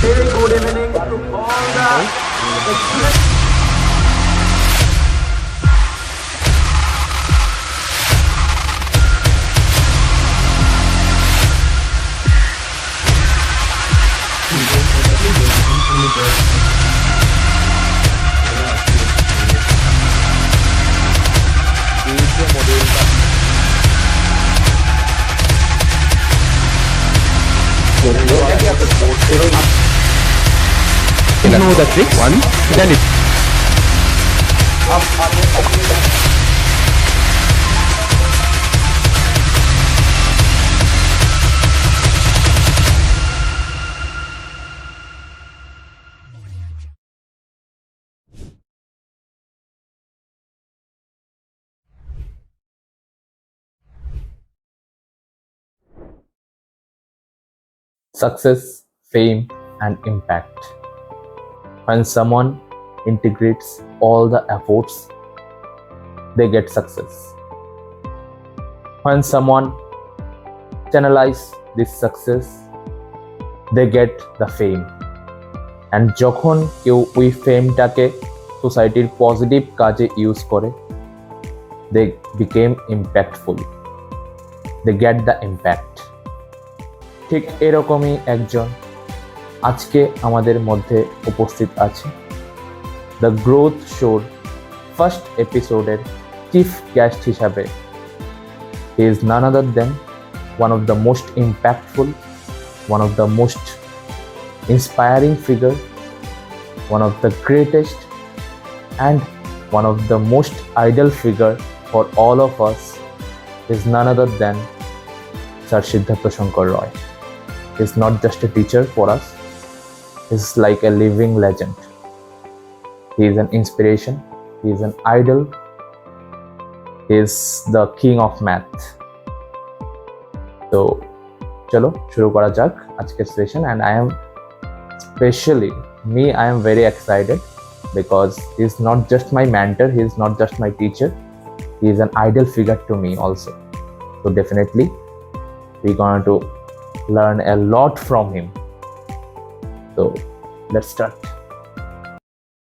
Very good evening to all the students. Know the trick one, then it. Success, fame, and impact. When someone integrates all the efforts, they get success. When someone channelize this success, they get the fame. And যখন কেউ ওই ফেমটাকে সোসাইটির positive কাজে use করে, they became impactful. They get the impact. ঠিক এরকমই একজন আজকে আমাদের মধ্যে উপস্থিত আছে। দ্য গ্রোথ শোর ফার্স্ট এপিসোডের চিফ গেস্ট হিসাবে he is none other than one of the most impactful, one of the most inspiring figure, one of the greatest and one of the most idol figure for all of us is none other than sir Siddhartha Shankar Roy. He is not just a teacher for us, he is like a living legend. He is an inspiration, he is an idol, he is the king of math. So, chalo shuru kora jak ajker session, and I am very excited because he is not just my mentor, he is not just my teacher, he is an idol figure to me also. So definitely we going to learn a lot from him. So let's start.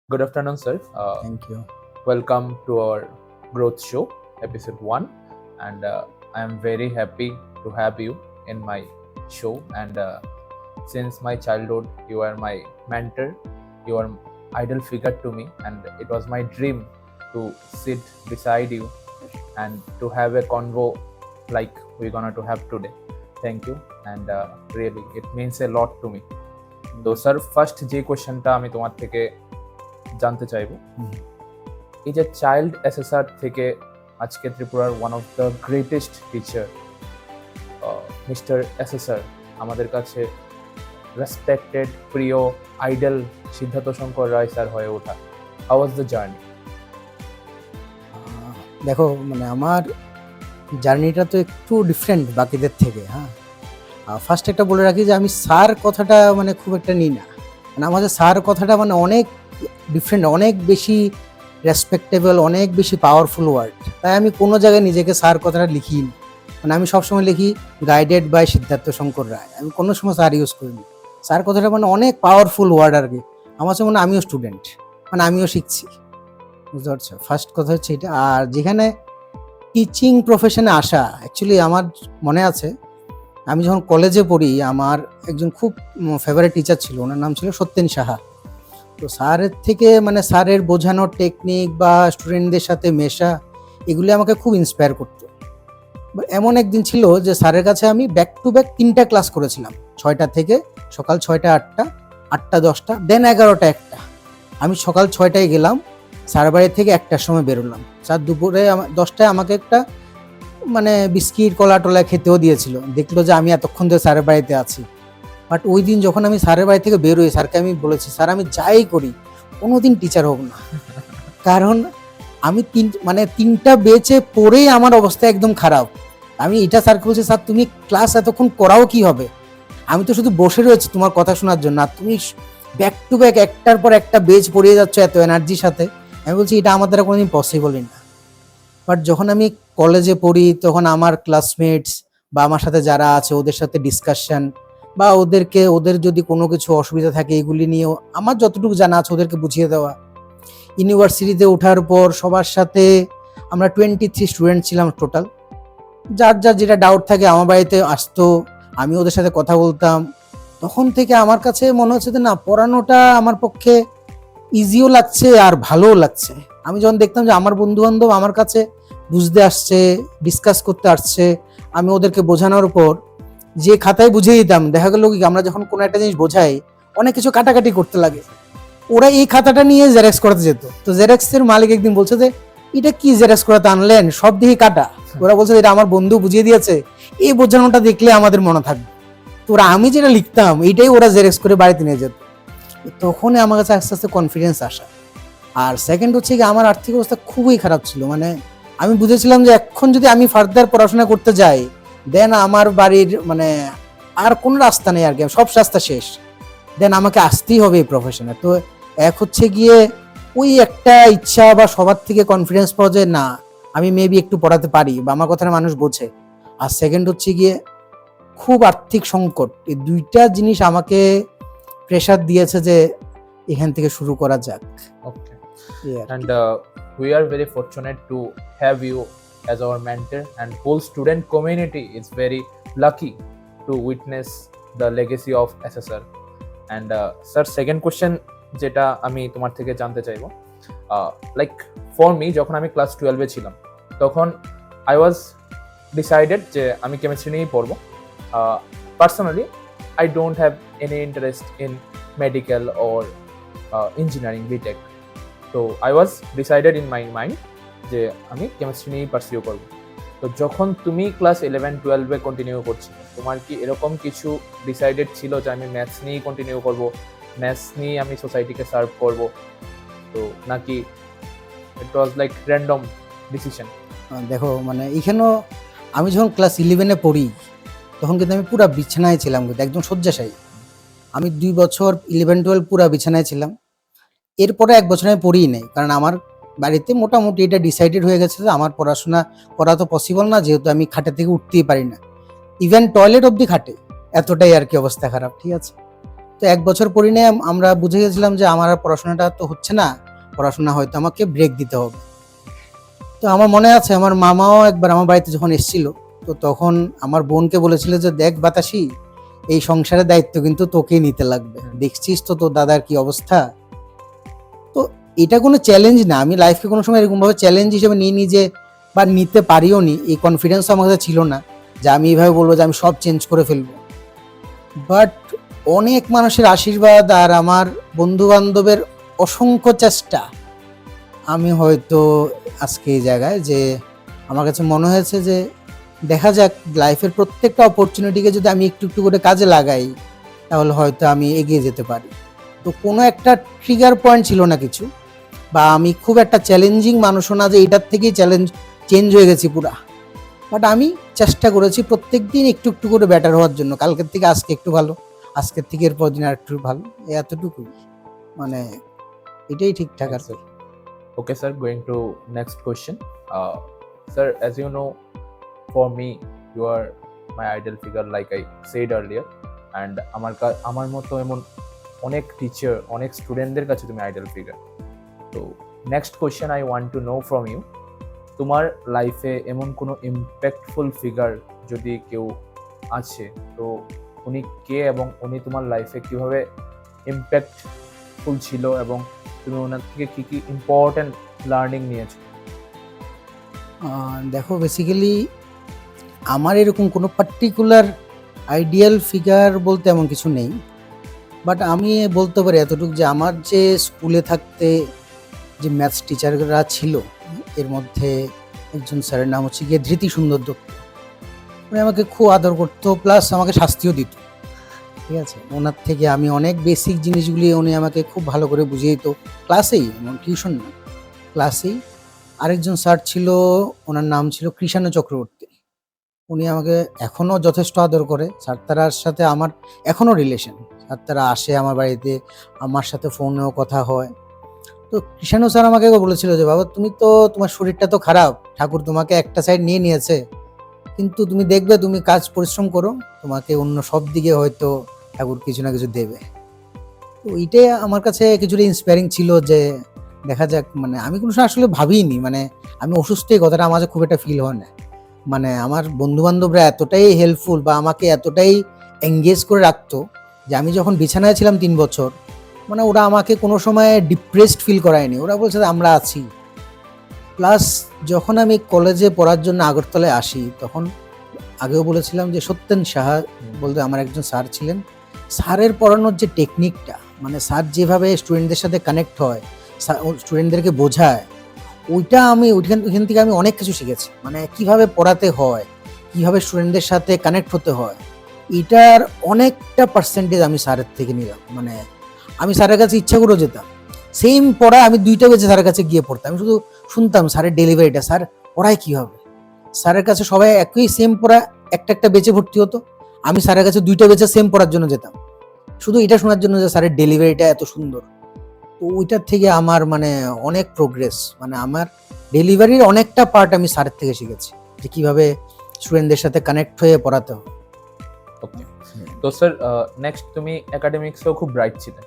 Good afternoon, sir. Thank you. Welcome to our growth show, episode 1, and I am very happy to have you in my show. And since my childhood, you are my mentor, you are idol figure to me, and it was my dream to sit beside you and to have a convo like we're gonna to have today. Thank you, and really it means a lot to me. তো sir, first যে কোয়েশ্চেনটা আমি তোমার থেকে জানতে চাইবো, এই যে চাইল্ড এসএসআর থেকে আজকে ত্রিপুরার one of the greatest teacher mister SSR, আমাদের কাছে রেসপেক্টেড, প্রিয়, আইডল সিদ্ধার্থ শঙ্কর রায় স্যার হয়ে ওঠা, হাউ ওয়াজ দ্য জার্নি? দেখো, মানে আমার জার্নিটা তো একটু ডিফারেন্ট বাকিদের থেকে। হ্যাঁ, ফার্স্ট একটা বলে রাখি যে আমি স্যার কথাটা মানে খুব একটা নিই না। মানে আমাদের স্যার কথাটা মানে অনেক ডিফারেন্ট, অনেক বেশি রেসপেক্টেবল, অনেক বেশি পাওয়ারফুল ওয়ার্ড। তাই আমি কোনো জায়গায় নিজেকে স্যার কথাটা লিখি না। মানে আমি সবসময় লিখি গাইডেড বাই সিদ্ধার্থ শঙ্কর রায়। আমি কোনো সময় স্যার ইউজ করিনি। স্যার কথাটা মানে অনেক পাওয়ারফুল ওয়ার্ড আর কি। আমার কাছে মনে হয় আমিও স্টুডেন্ট, মানে আমিও শিখছি, বুঝতে পারছো? ফার্স্ট কথা হচ্ছে এটা। আর যেখানে টিচিং প্রফেশনে আসা, অ্যাকচুয়ালি আমার মনে আছে আমি যখন কলেজে পড়ি, আমার একজন খুব ফেভারিট টিচার ছিল, ওনার নাম ছিল সত্যেন সাহা। তো স্যারের থেকে মানে স্যারের বোঝানোর টেকনিক বা স্টুডেন্টদের সাথে মেশা, এগুলি আমাকে খুব ইন্সপায়ার করতো। এমন একদিন ছিল যে স্যারের কাছে আমি ব্যাক টু ব্যাক 3টা ক্লাস করেছিলাম, 6টা থেকে সকাল 6টা 8টা, 8টা 10টা, দেন 11টা 1টা। আমি সকাল 6টায় গেলাম, স্যার বাড়ি থেকে 1টার সময় বেরোলাম। স্যার দুপুরে 10টায় আমাকে একটা মানে বিস্কিট কলা টলা খেতেও দিয়েছিল, দেখলো যে আমি এতক্ষণ ধরে স্যারের বাড়িতে আছি। বাট ওই দিন যখন আমি স্যারের বাড়ি থেকে বেরোই, স্যারকে আমি বলেছি, স্যার আমি যাই করি কোনোদিন টিচার হব না, কারণ আমি 3টা বেচে পড়েই আমার অবস্থা একদম খারাপ। আমি এটা স্যারকে বলছি, স্যার তুমি ক্লাস এতক্ষণ করাও কি হবে, আমি তো শুধু বসে রয়েছি তোমার কথা শোনার জন্য, আর তুমি ব্যাক টু ব্যাক একটার পর একটা বেচ পড়িয়ে যাচ্ছ এত এনার্জির সাথে। আমি বলছি এটা আমার দ্বারা কোনোদিন পসিবলই না। বাট যখন আমি কলেজে পড়ি, তখন আমার ক্লাসমেটস বা আমার সাথে যারা আছে ওদের সাথে ডিসকাশন, বা ওদের যদি কোনো কিছু অসুবিধা থাকে এগুলি নিয়েও আমার যতটুকু জানা আছে ওদেরকে বুঝিয়ে দেওয়া। ইউনিভার্সিটিতে ওঠার পর সবার সাথে আমরা 23 স্টুডেন্ট ছিলাম টোটাল। যার যেটা ডাউট থাকে আমার বাড়িতে আসতো, আমি ওদের সাথে কথা বলতাম। তখন থেকে আমার কাছে মনে হচ্ছে যে না, পড়ানোটা আমার পক্ষে ইজিও লাগছে আর ভালোও লাগছে। আমি যখন দেখতাম যে আমার বন্ধু বান্ধব আমার কাছে বুঝতে আসছে, ডিসকাস করতে আসছে, আমি ওদেরকে বোঝানোর পর যে খাতায় বুঝিয়ে দিতাম, দেখা গেল কি আমরা যখন কোনো একটা জিনিস বোঝাই অনেক কিছু কাটাকাটি করতে লাগে, ওরা এই খাতাটা নিয়ে জেরক্স করাতে যেত। তো জেরক্সের মালিক একদিন বলছে যে এটা কি জেরক্স করাতে আনলেন, সব দিকে কাটা। ওরা বলছে এটা আমার বন্ধু বুঝিয়ে দিয়েছে, এই বোঝানোটা দেখলে আমাদের মনে থাকবে। তো ওরা আমি যেটা লিখতাম এইটাই ওরা জেরক্স করে বাড়িতে নিয়ে যেত। তখনই আমার কাছে আস্তে আস্তে কনফিডেন্স আসা। আর সেকেন্ড হচ্ছে কি, আমার আর্থিক অবস্থা খুবই খারাপ ছিল। মানে আমি বুঝেছিলাম যে এখন যদি আমি ফার্দার পড়াশোনা করতে যাই, দেন আমার বাড়ির মানে আর কোনো রাস্তা নেই আর কি, সব রাস্তা শেষ, দেন আমাকে আসতেই হবে এই প্রফেশনে। তো এক হচ্ছে গিয়ে ওই একটা ইচ্ছা বা সবার থেকে কনফিডেন্স পাওয়া যায় না আমি মেবি একটু পড়াতে পারি বা আমার কথাটা মানুষ বোঝে। আর সেকেন্ড হচ্ছে গিয়ে খুব আর্থিক সংকট, এই দুইটা জিনিস আমাকে প্রেশার দিয়েছে যে এখান থেকে শুরু করা যাক। Okay. এই আর কি। And we are very fortunate to have you as our mentor, and whole student community is very lucky to witness the legacy of SSR. And sir, second question যেটা আমি তোমার থেকে জানতে চাইবো, লাইক ফর মি, যখন আমি class 12-এ ছিলাম তখন আই ওয়াজ ডিসাইডেড যে আমি কেমিস্ট্রি নিয়েই পড়বো। Personally I don't have any interest in medical or engineering BTech. তো I was decided in my mind যে আমি কেমিস্ট্রি নিয়েই পার্সিউ করবো। তো যখন তুমি ক্লাস 11-12-এ কন্টিনিউ করছিলে, তোমার কি এরকম কিছু ডিসাইডেড ছিল যে আমি ম্যাথস নিয়েই কন্টিনিউ করবো, ম্যাথস নিয়ে আমি সোসাইটিকে সার্ভ করব, তো নাকি ইট ওয়াজ লাইক র্যান্ডম ডিসিশন? দেখো মানে এখানেও আমি যখন ক্লাস 11-এ পড়ি তখন কিন্তু আমি পুরা বিছানায় ছিলাম, কিন্তু একদম শয্যাশায়ী। আমি 2 বছর 11-12 পুরা বিছানায় ছিলাম। এরপরে 1 বছর আমি পড়িই নাই, কারণ আমার বাড়িতে মোটামুটি এটা ডিসাইডেড হয়ে গেছে যে আমার পড়াশোনা করা তো পসিবল না, যেহেতু আমি খাটে থেকে উঠতেই পারি না, ইভেন টয়লেট অবধি খাটে, এতটাই আর কি অবস্থা খারাপ। ঠিক আছে, তো 1 বছর পড়ি নিয়ে আমরা বুঝে গেছিলাম যে আমার আর পড়াশোনাটা তো হচ্ছে না, পড়াশোনা হয়তো আমাকে ব্রেক দিতে হবে। তো আমার মনে আছে আমার মামাও একবার আমার বাড়িতে যখন এসেছিল, তো তখন আমার বোনকে বলেছিল যে দেখ বাতাসি, এই সংসারের দায়িত্ব কিন্তু তোকেই নিতে লাগবে, দেখছিস তো তোর দাদার কি অবস্থা। তো এটা কোনো চ্যালেঞ্জ না, আমি লাইফকে কোনো সময় এরকম ভাবে চ্যালেঞ্জ হিসেবে নিয়ে নিজে বা নিতে পারিও নি, এই কনফিডেন্স আমার কাছে ছিল না যে আমি এইভাবে বলবো যে আমি সব চেঞ্জ করে ফেলবো। বাট অনেক মানুষের আশীর্বাদ আর আমার বন্ধু বান্ধবের অসংখ্য চেষ্টা, আমি হয়তো আজকে এই জায়গায় যে আমার কাছে মনে হয়েছে যে দেখা যাক লাইফের প্রত্যেকটা অপরচুনিটিকে যদি আমি একটু একটু করে কাজে লাগাই তাহলে হয়তো আমি এগিয়ে যেতে পারি। তো কোনো একটা ট্রিগার পয়েন্ট ছিল না কিছু, বা আমি খুব একটা চ্যালেঞ্জিং মানুষও না যে এটার থেকেই চেঞ্জ হয়ে গেছি পুরা। বাট আমি চেষ্টা করেছি প্রত্যেক দিন একটু একটু করে বেটার হওয়ার জন্য, কালকের থেকে আজকে একটু ভালো, আজকের থেকে এরপর দিন আর একটু ভালো, এতটুকুই, মানে এটাই ঠিকঠাক আছে। Okay sir, going to next question. Sir, as you know, for me you are my idol figure, like I said earlier, and আমার মতো এমন অনেক টিচার, অনেক স্টুডেন্টদের কাছে তুমি আইডল ফিগার। তো next question I want to know from you, তোমার লাইফে এমন কোনো ইম্প্যাক্টফুল ফিগার যদি কেউ আছে, তো উনি কে এবং উনি তোমার লাইফে কিভাবে ইম্প্যাক্টফুল ছিল এবং তুমি ওনার থেকে কি কি ইম্পর্টেন্ট লার্নিং নিয়েছো? দেখো বেসিক্যালি আমার এরকম কোনো পার্টিকুলার আইডিয়াল ফিগার বলতে এমন কিছু নেই, বাট আমি বলতে পারি এতটুকু যে আমার যে স্কুলে থাকতে যে ম্যাথস টিচাররা ছিল এর মধ্যে একজন স্যারের নাম হচ্ছে গিয়ে ধৃতি সুন্দর দত্ত। উনি আমাকে খুব আদর করতো, প্লাস আমাকে শাস্তিও দিত। ঠিক আছে, ওনার থেকে আমি অনেক বেসিক জিনিসগুলি উনি আমাকে খুব ভালো করে বুঝিয়ে দিত ক্লাসেই, টিউশন না, ক্লাসেই। আরেকজন স্যার ছিল, ওনার নাম ছিল কৃষাণ চক্রবর্তী। উনি আমাকে এখনও যথেষ্ট আদর করে। স্যার তারার সাথে আমার এখনও রিলেশন, স্যার তারা আসে আমার বাড়িতে, আমার সাথে ফোনেও কথা হয়। তো কৃষাণ স্যার আমাকে বলেছিল যে বাবা তুমি তো, তোমার শরীরটা তো খারাপ, ঠাকুর তোমাকে একটা সাইড নিয়ে নিয়েছে, কিন্তু তুমি দেখবে তুমি কাজ পরিশ্রম করো, তোমাকে অন্য সব দিকে হয়তো ঠাকুর কিছু না কিছু দেবে। তো এইটাই আমার কাছে কিছুটা ইন্সপায়ারিং ছিল যে দেখা যাক, মানে আমি কোনো সময় আসলে ভাবিনি, মানে আমি অসুস্থ এই কথাটা আমার কাছে খুব একটা ফিল হয় না। মানে আমার বন্ধু বান্ধবরা এতটাই হেল্পফুল বা আমাকে এতটাই এঙ্গেজ করে রাখতো যে আমি যখন বিছানায় ছিলাম 3 বছর, মানে ওরা আমাকে কোনো সময় ডিপ্রেসড ফিল করায়নি, ওরা বলছে যে আমরা আছি। প্লাস যখন আমি কলেজে পড়ার জন্য আগরতলায় আসি, তখন আগেও বলেছিলাম যে সত্যেন সাহা বলতে আমার একজন স্যার ছিলেন। স্যারের পড়ানোর যে টেকনিকটা, মানে স্যার যেভাবে স্টুডেন্টদের সাথে কানেক্ট হয়, স্টুডেন্টদেরকে বোঝায়, ওইখান থেকে আমি অনেক কিছু শিখেছি। মানে কিভাবে পড়াতে হয়, কিভাবে স্টুডেন্টদের সাথে কানেক্ট হতে হয়, এটার অনেকটা পার্সেন্টেজ আমি স্যারের থেকে নিলাম। মানে আমি স্যারের কাছে ইচ্ছা করেও যেতাম, সেম পড়া আমি 2টা বেজে স্যারের কাছে গিয়ে পড়তাম। আমি শুধু শুনতাম স্যারের ডেলিভারিটা, স্যার পড়ায় কীভাবে। স্যারের কাছে সবাই একই সেম পড়া একটা একটা বেচে ভর্তি হতো, আমি স্যারের কাছে 2টা বেচে সেম পড়ার জন্য যেতাম, শুধু এটা শোনার জন্য যে স্যারের ডেলিভারিটা এত সুন্দর। তো ওইটার থেকে আমার মানে অনেক প্রোগ্রেস, মানে আমার ডেলিভারির অনেকটা পার্ট আমি স্যারের থেকে শিখেছি, যে কিভাবে স্টুডেন্টদের সাথে কানেক্ট হয়ে পড়াতে হবে। ওকে, তো স্যার নেক্সট তুমি একাডেমিক্সেও খুব ব্রাইট ছিলে,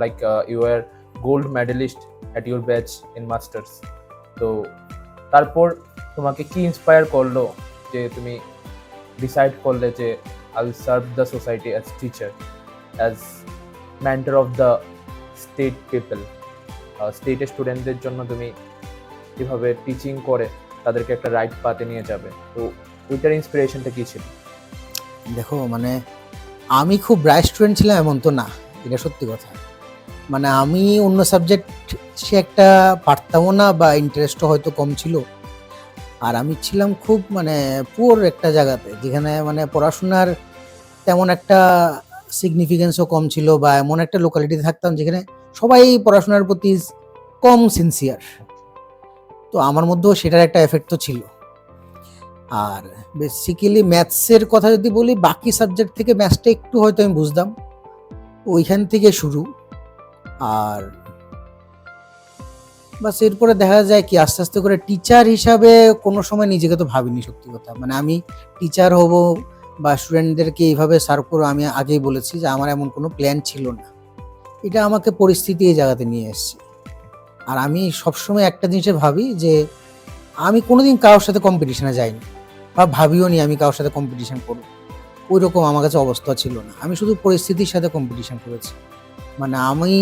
like you are gold medalist at your batch in masters. তো তারপর তোমাকে কি ইন্সপায়ার করলো যে তুমি ডিসাইড করলে যে I will serve the society as teacher, as mentor of the state people, স্টেটের স্টুডেন্টদের জন্য তুমি কীভাবে টিচিং করে তাদেরকে একটা রাইট পাতে নিয়ে যাবে, তো ওইটার ইন্সপিরেশনটা কী ছিল? দেখো, মানে আমি খুব ব্রাইট স্টুডেন্ট ছিলাম এমন তো না, এটা সত্যি কথা। মানে আমি অন্য সাবজেক্ট সে একটা পারতামও না বা ইন্টারেস্টও হয়তো কম ছিল। আর আমি ছিলাম খুব মানে পুয়ার একটা জায়গাতে, যেখানে মানে পড়াশোনার তেমন একটা সিগনিফিকেন্সও কম ছিল, বা এমন একটা লোকালিটিতে থাকতাম যেখানে সবাই পড়াশোনার প্রতি কম সিনসিয়ার। তো আমার মধ্যেও সেটার একটা এফেক্ট তো ছিল। আর বেসিক্যালি ম্যাথসের কথা যদি বলি, বাকি সাবজেক্ট থেকে ম্যাথসটা একটু হয়তো আমি বুঝতাম, ওইখান থেকে শুরু। আর বাস এরপরে দেখা যায় কি আস্তে আস্তে করে টিচার হিসাবে কোনো সময় নিজেকে তো ভাবিনি, সত্যি কথা। মানে আমি টিচার হব বা স্টুডেন্টদেরকে এইভাবে সার্ভ করবো, আমি আগেই বলেছি যে আমার এমন কোনো প্ল্যান ছিল না। এটা আমাকে পরিস্থিতি এই জায়গাতে নিয়ে এসছে। আর আমি সবসময় একটা জিনিসে ভাবি যে আমি কোনোদিন কারোর সাথে কম্পিটিশনে যাইনি, বা ভাবিও নি আমি কারোর সাথে কম্পিটিশন করবো। ওই রকম আমার কাছে অবস্থা ছিল না, আমি শুধু পরিস্থিতির সাথে কম্পিটিশন করেছি। মানে আমি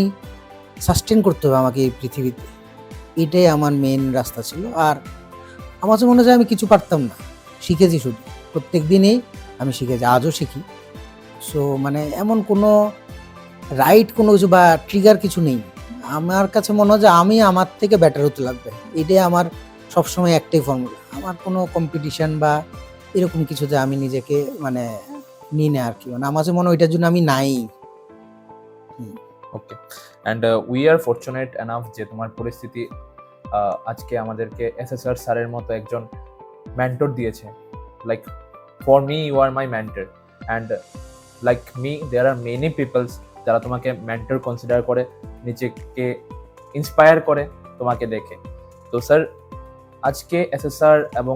সাস্টেন করতে হবে আমাকে এই পৃথিবীতে, এটাই আমার মেন রাস্তা ছিল। আর আমার কাছে মনে হয় আমি কিছু পারতাম না, শিখেছি শুধু, প্রত্যেক দিনেই আমি শিখেছি, আজও শিখি। সো মানে এমন কোনো রাইট কোনো কিছু বা ট্রিগার কিছু নেই। আমার কাছে মনে হয় যে আমি আমার থেকে বেটার হতে লাগবে, এটাই আমার সবসময় একটাই ফর্মুলা। আমার কোনো কম্পিটিশন বা এরকম কিছুতে আমি নিজেকে মানে নিই না আর কি। মানে আমার কাছে মনে হয় ওইটার জন্য আমি নাই। Okay, and we are fortunate enough যে তোমার পরিস্থিতি আজকে আমাদেরকে এসএসআর স্যারের মতো একজন মেন্টর দিয়েছে। Like for me you are my mentor, and like me there are many peoples যারা তোমাকে মেন্টর কনসিডার করে, নিজেকে ইন্সপায়ার করে তোমাকে দেখে। তো স্যার আজকে এসএসআর এবং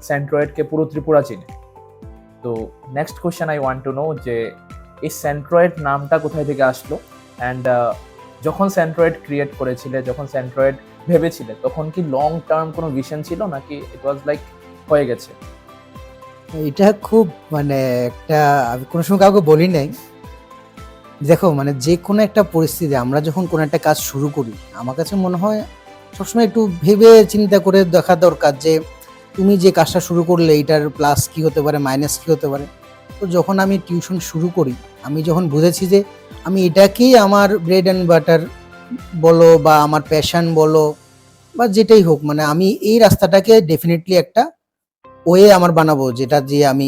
সেন্ট্রয়েডকে পুরো ত্রিপুরা চিনে। তো next question I want to no যে এই সেন্ট্রয়েড নামটা কোথায় থেকে আসলো, অ্যান্ড যখন সেন্ট্রয়েড ক্রিয়েট করেছিলে, যখন সেন্ট্রয়েড ভেবেছিলে, তখন কি লং টার্ম কোনো ভিশন ছিল নাকি ইট ওয়াজ লাইক হয়ে গেছে? এটা খুব মানে একটা আমি কোনো সময় কাউকে বলি নাই। দেখো, মানে যে কোনো একটা পরিস্থিতি আমরা যখন কোনো একটা কাজ শুরু করি, আমার কাছে মনে হয় সবসময় একটু ভেবে চিন্তা করে দেখা দরকার যে তুমি যে কাজটা শুরু করলে এটার প্লাস কি হতে পারে, মাইনাস কি হতে পারে। তো যখন আমি টিউশন শুরু করি, আমি যখন বুঝেছি যে আমি এটাকেই আমার ব্রেড অ্যান্ড বাটার বলো বা আমার প্যাশন বলো বা যেটাই হোক, মানে আমি এই রাস্তাটাকে ডেফিনেটলি একটা ওয়ে আমার বানাবো, যেটা দিয়ে আমি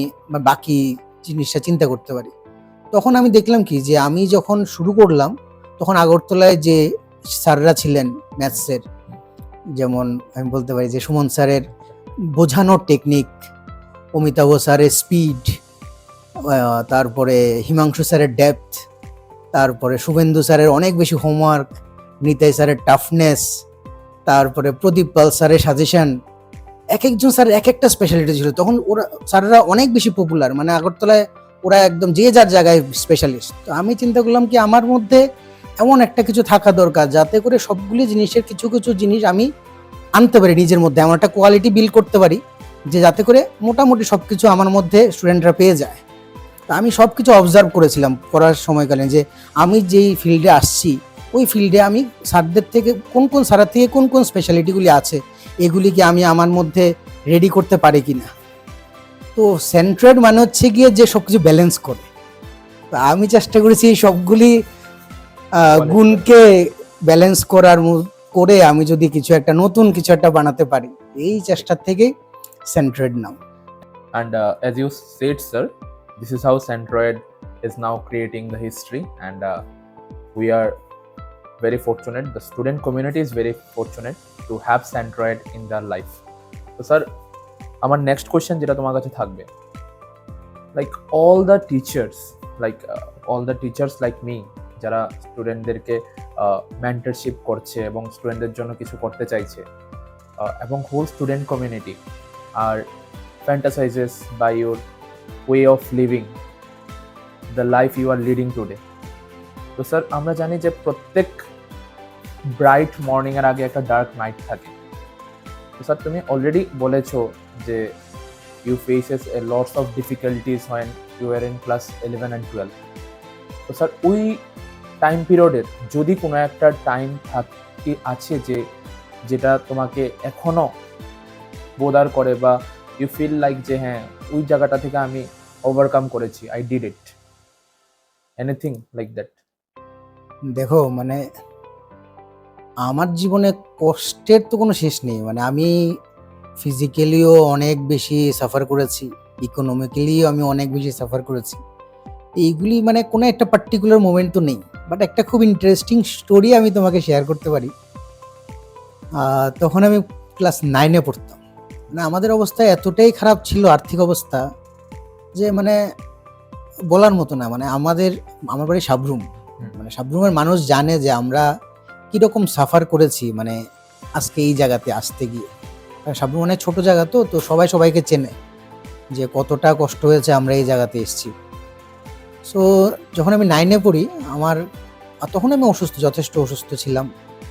বাকি জিনিসটা চিন্তা করতে পারি। তখন আমি দেখলাম কি যে আমি যখন শুরু করলাম, তখন আগরতলায় যে স্যাররা ছিলেন ম্যাথসের, যেমন আমি বলতে পারি যে সুমন স্যারের বোঝানোর টেকনিক, অমিতাভ স্যারের স্পিড, তারপরে হিমাংশু স্যারের ডেপথ, তারপরে শুভেন্দু স্যারের অনেক বেশি হোমওয়ার্ক, নিতাই স্যারের টাফনেস, তারপরে প্রদীপ পাল স্যারের সাজেশন, এক একজন স্যার এক একটা স্পেশালিটি ছিল। তখন ওরা স্যাররা অনেক বেশি পপুলার, মানে আগরতলায় ওরা একদম যে যার জায়গায় স্পেশালিস্ট। তো আমি চিন্তা করলাম কি আমার মধ্যে এমন একটা কিছু থাকা দরকার যাতে করে সবগুলি জিনিসের কিছু কিছু জিনিস আমি আনতে পারি নিজের মধ্যে, এমন একটা কোয়ালিটি বিল্ড করতে পারি যে যাতে করে মোটামুটি সব কিছু আমার মধ্যে স্টুডেন্টরা পেয়ে যায়। তো আমি সব কিছু অবজার্ভ করেছিলাম পড়ার সময়কালীন, যে আমি যেই ফিল্ডে আসছি ওই ফিল্ডে আমি স্যারদের থেকে কোন কোন স্যারের থেকে কোন কোন স্পেশালিটিগুলি আছে এগুলি কি আমি আমার মধ্যে রেডি করতে পারি কিনা। তো সেন্ট্রেড মানে হচ্ছে গিয়ে যে সব কিছু ব্যালেন্স করে। তো আমি চেষ্টা করেছি এই সবগুলি গুণকে ব্যালেন্স করে আমি যদি কিছু একটা নতুন কিছু একটা বানাতে পারি, এই চেষ্টার থেকেই সেন্ট্রেড নাম। And as you said, sir, this is how Centroid is now creating the history, and we are very fortunate. The student community is very fortunate to have Centroid in their life. So, sir, our next question যেটা তোমার কাছে থাকবে, like all the teachers like me যারা স্টুডেন্টদেরকে mentorship করছে এবং স্টুডেন্টদের জন্য কিছু করতে চাইছে, এবং whole student community are fantasizes by your way of living the life you are leading today. তো স্যার আমরা জানি যে প্রত্যেক ব্রাইট মর্নিং এর আগে একটা ডার্ক নাইট থাকে। তো স্যার তুমি অলরেডি বলেছো যে you faces a lots of difficulties when you are in class 11 and 12। তো স্যার ওই টাইম পিরিয়ডের যদি কোনো একটা টাইম আছে যেটা তোমাকে এখনো বোদার করে বা ইউ ফিল লাইক যে হ্যাঁ ওই জায়গাটা থেকে আমি ওভারকাম করেছি, I did it, anything like that? দেখো মানে আমার জীবনে কষ্টের তো কোনো শেষ নেই। মানে আমি ফিজিক্যালিও অনেক বেশি সাফার করেছি, ইকোনমিক্যালিও আমি অনেক বেশি সাফার করেছি। এইগুলি মানে কোনো একটা পার্টিকুলার মোমেন্ট তো নেই, বাট একটা খুব ইন্টারেস্টিং স্টোরি আমি তোমাকে শেয়ার করতে পারি। তখন আমি ক্লাস 9-এ পড়তাম। মানে আমাদের অবস্থা এতটাই খারাপ ছিল, আর্থিক অবস্থা, যে মানে বলার মতো না। মানে আমার বাড়ি সাবরুম, মানে সাবরুমের মানুষ জানে যে আমরা কীরকম সাফার করেছি মানে আজকে এই জায়গাতে আসতে গিয়ে। সাবরুম অনেক ছোটো জায়গা, তো সবাই সবাইকে চেনে যে কতটা কষ্ট হয়েছে আমরা এই জায়গাতে এসেছি। সো যখন আমি 9-এ পড়ি তখন আমি যথেষ্ট অসুস্থ ছিলাম,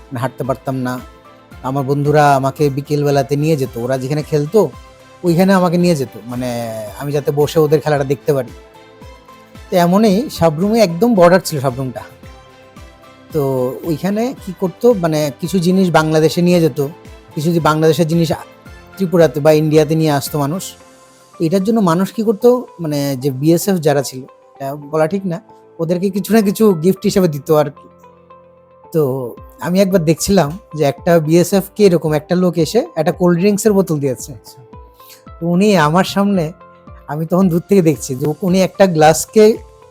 মানে হাঁটতে পারতাম না। আমার বন্ধুরা আমাকে বিকেলবেলাতে নিয়ে যেত, ওরা যেখানে খেলতো ওইখানে আমাকে নিয়ে যেত, মানে আমি যাতে বসে ওদের খেলাটা দেখতে পারি। তো এমনই সাবরুমে একদম বর্ডার ছিল সাবরুমটা। তো ওইখানে কি করতো, মানে কিছু জিনিস বাংলাদেশে নিয়ে যেত, কিছু যদি বাংলাদেশের জিনিস ত্রিপুরাতে বা ইন্ডিয়াতে নিয়ে আসতো মানুষ। এটার জন্য মানুষ কি করতো, মানে যে বিএসএফ যারা ছিল, এটা বলা ঠিক না, ওদেরকে কিছু না কিছু গিফট হিসেবে দিত আর কি। তো আমি একবার দেখছিলাম যে একটা বিএসএফ কে এরকম একটা লোক এসে একটা কোল্ড ড্রিঙ্কসের বোতল দিয়েছে। তো উনি আমার সামনে, আমি তখন দূর থেকে দেখছি যে উনি একটা গ্লাসকে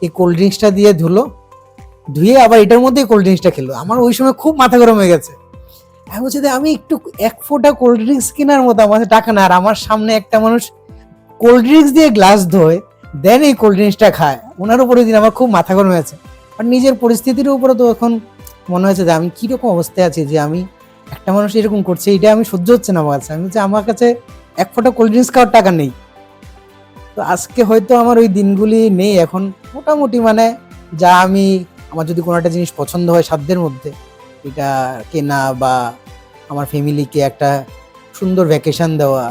এই কোল্ড ড্রিঙ্কসটা দিয়ে ধুয়ে আবার এটার মধ্যে কোল্ড ড্রিঙ্কসটা খেলো। আমার ওই সময় খুব মাথা গরম হয়ে গেছে। আমি বলছি যে আমি একটু এক ফোঁটা কোল্ড ড্রিঙ্কস কেনার মতো আমার টাকা না, আর আমার সামনে একটা মানুষ কোল্ড ড্রিঙ্কস দিয়ে গ্লাস ধোয় দেন এই কোল্ড ড্রিঙ্কসটা খায়। ওনার উপরে দিন আমার খুব মাথা গরম হয়েছে। আর নিজের পরিস্থিতির উপরে তো এখন মনে হয়েছে যে আমি কীরকম অবস্থায় আছি, যে আমি একটা মানুষ এরকম করছে, এটা আমি সহ্য হচ্ছে না আমার কাছে। আমি বলছি আমার কাছে এক ফোঁটা কোল্ড ড্রিঙ্কস খাওয়ার টাকা নেই। তো আজকে হয়তো আমার ওই দিনগুলি নেই এখন। মোটামুটি মানে আমার যদি কোনো একটা জিনিস পছন্দ হয় সাধ্যের মধ্যে, এটা কেনা বা আমার ফ্যামিলিকে একটা সুন্দর ভ্যাকেশন দেওয়া,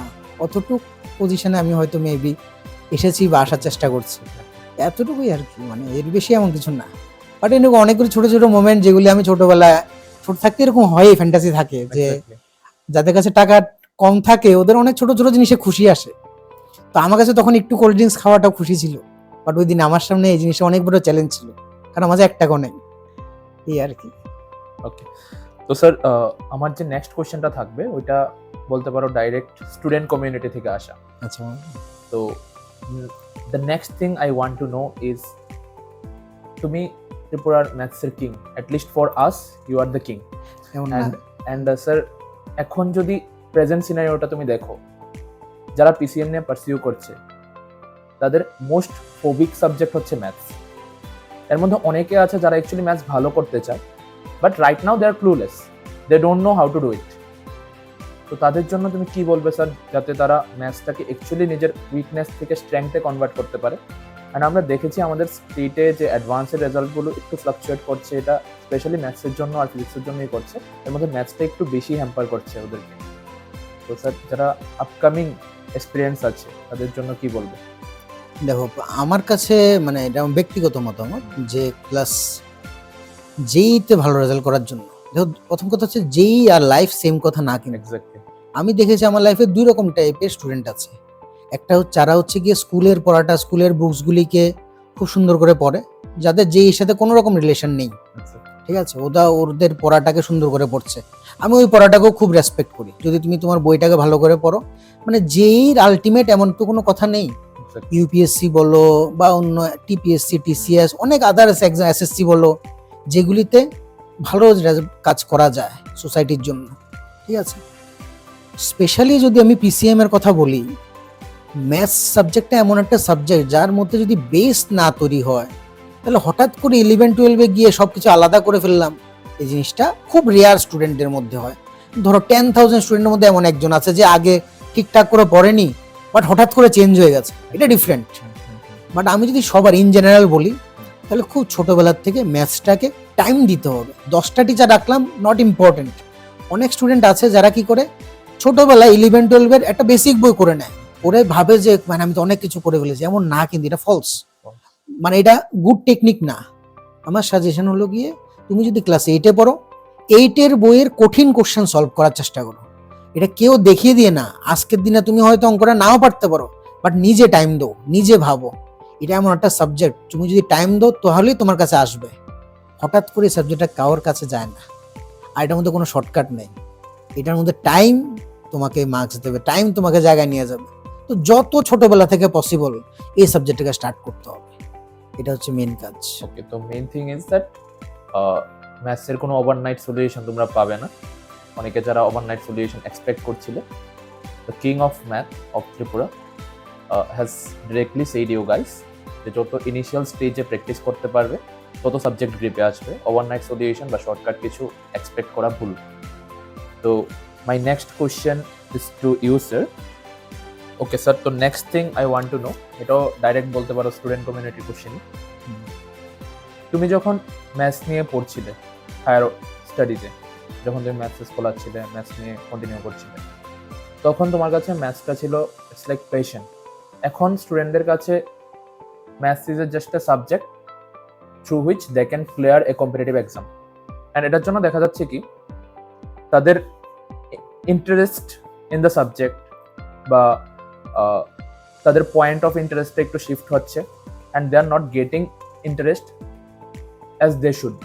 অতটুকু পজিশনে আমি হয়তো মেবি এসেছি বা আসার চেষ্টা করছি, এতটুকুই আর কি। মানে এর বেশি এমন কিছু না। বাট এরকম অনেকগুলো ছোটো ছোটো মোমেন্ট যেগুলি আমি ছোটোবেলায় ছোট থাকতে এরকম হয়, ফ্যান্টাসি থাকে যে যাদের কাছে টাকা কম থাকে ওদের অনেক ছোট ছোট জিনিসে খুশি আসে। তো আমার কাছে তখন একটু কোল্ড ড্রিঙ্কস খাওয়াটাও খুশি ছিল, বাট ওই দিন আমার সামনে এই জিনিসটা অনেক বড় চ্যালেঞ্জ ছিল, কারণ আমার এক টাকাও নেই, এই আর কি। ওকে, তো স্যার আমার যে নেক্সট কোয়েশ্চেনটা থাকবে ওইটা বলতে পারো ডাইরেক্ট স্টুডেন্ট কমিউনিটি থেকে আসা। আচ্ছা, তো the next thing I want to know is, তুমি ত্রিপুরার ম্যাথসের king, at least for us you are the king. And sir এখন যদি প্রেজেন্ট সিনারিওটা তুমি দেখো, যারা পিসিএম নিয়ে পারসিউ করছে তাদের মোস্ট ফোবিক সাবজেক্ট হচ্ছে ম্যাথস। এর মধ্যে অনেকে আছে যারা অ্যাকচুয়ালি ম্যাথস ভালো করতে চায়, but right now they are clueless, they don't know how to do it. তো তাদের জন্য তুমি কি বলবে স্যার, যাতে তারা ম্যাথসটাকে অ্যাকচুয়ালি নিজের উইকনেস থেকে স্ট্রেংথে কনভার্ট করতে পারে? অ্যান্ড আমরা দেখেছি আমাদের স্টেটে যে অ্যাডভান্সের রেজাল্টগুলো একটু ফ্লাকচুয়েট করছে, এটা স্পেশালি ম্যাথসের জন্য আর ফিজিক্সের জন্যই করছে, এর মধ্যে ম্যাথসটা একটু বেশি হ্যাম্পার করছে ওদেরকে। তো স্যার যারা আপকামিং এক্সপিরিয়েন্স আছে তাদের জন্য কি বলবো? দেখো, আমার কাছে মানে এটা আমার ব্যক্তিগত মতামত যে ক্লাস যেইতে ভালো রেজাল্ট করার জন্য, দেখো প্রথম কথা হচ্ছে যেই আর লাইফ সেম কথা না, কিন্তু এক্স্যাক্টলি। আমি দেখেছি আমার লাইফে দুই রকম টাইপের স্টুডেন্ট আছে। একটা হচ্ছে যারা হচ্ছে গিয়ে স্কুলের পড়াটা, স্কুলের বুকসগুলিকে খুব সুন্দর করে পড়ে, যাদের যেই সাথে কোনো রকম রিলেশন নেই, ঠিক আছে, ওদের পড়াটাকে সুন্দর করে পড়ছে। আমি ওই পড়াটাকেও খুব রেসপেক্ট করি, যদি তুমি তোমার বইটাকে ভালো করে পড়ো। মানে যেই আলটিমেট এমন তো কোনো কথা নেই। ইউপিএসসি বলো বা অন্য টিপিএসসি, টিসিএস, অনেক আদার্স এক্সাম, এসএসসি বলো, যেগুলিতে ভালো কাজ করা যায় সোসাইটির জন্য, ঠিক আছে। স্পেশালি যদি আমি পিসিএম এর কথা বলি, ম্যাথস সাবজেক্টটা এমন একটা সাবজেক্ট যার মধ্যে যদি বেস না তৈরি হয়, তাহলে হঠাৎ করে 11-12-এ গিয়ে সব কিছু আলাদা করে ফেললাম, এই জিনিসটা খুব রেয়ার স্টুডেন্টদের মধ্যে হয়। ধরো 10,000 স্টুডেন্টের মধ্যে এমন একজন আছে যে আগে ঠিকঠাক করে পড়েনি, বাট হঠাৎ করে চেঞ্জ হয়ে গেছে, এটা ডিফারেন্ট। বাট আমি যদি সবার ইন জেনারেল বলি, তাহলে খুব ছোটবেলার থেকে ম্যাথসটাকে টাইম দিতে হবে। 10টা টিচার রাখলাম, নট ইম্পর্টেন্ট। অনেক স্টুডেন্ট আছে যারা কি করে, ছোটবেলায় 11-12-এর একটা বেসিক বই করে নেয়, ওরে ভাবে যে মানে আমি তো অনেক কিছু করে ফেলেছি। এমন না, কিন্তু এটা ফলস, মানে এটা গুড টেকনিক না। আমার সাজেশন হলো গিয়ে, তুমি যদি ক্লাস 8-এ পড়ো, 8-এর বইয়ের কঠিন কোশ্চেন সলভ করার চেষ্টা করো। এটা কেউ দেখিয়ে দিয়ে না। আজকের দিনে তুমি হয়তো অঙ্কটা নাও পারতে পারো, বাট নিজে টাইম দাও, নিজে ভাবো। এটা এমন একটা সাবজেক্ট, তুমি যদি টাইম দাও তাহলেই তোমার কাছে আসবে। হঠাৎ করে সাবজেক্টটা কারোর কাছে যায় না। আর এটার মধ্যে কোনো শর্টকাট নেই। এটার মধ্যে টাইম তোমাকে মার্কস দেবে, টাইম তোমাকে জায়গায় নিয়ে যাবে। তো যত ছোটবেলা থেকে পসিবল এই সাবজেক্টটাকে স্টার্ট করতে হবে, এটা হচ্ছে মেন কাজ। ওকে, তো মেইন থিং ইজ দ্যাট ম্যাথসের কোনো ওভারনাইট সলিউশন তোমরা পাবে না। অনেকে যারা ওভারনাইট সলিউশন এক্সপেক্ট করছিলে, the king of math of Tripura has directly said you guys যে যত ইনিশিয়াল স্টেজে প্র্যাকটিস করতে পারবে তত সাবজেক্ট গ্রিপে আসবে। ওভারনাইট সলিউশন বা শর্টকাট কিছু এক্সপেক্ট করা ভুল। তো my next question is to you sir. Okay sir, তো next thing I want to know, এটাও ডাইরেক্ট বলতে পারো স্টুডেন্ট কমিউনিটির কোশ্চেন। তুমি যখন ম্যাথস নিয়ে পড়ছিলে হায়ার স্টাডিজে, যখন তুমি ম্যাথস স্কলার ম্যাথস নিয়ে কন্টিনিউ করছিলে, তখন তোমার কাছে ম্যাথসটা ছিল ইটস লাইক প্যাশন। এখন স্টুডেন্টদের কাছে maths is just a subject through which they can clear a competitive exam. And এটার জন্য দেখা যাচ্ছে কি তাদের ইন্টারেস্ট ইন দ্য সাবজেক্ট বা তাদের পয়েন্ট অফ ইন্টারেস্টটা একটু শিফট হচ্ছে, and they are not getting interest as they should.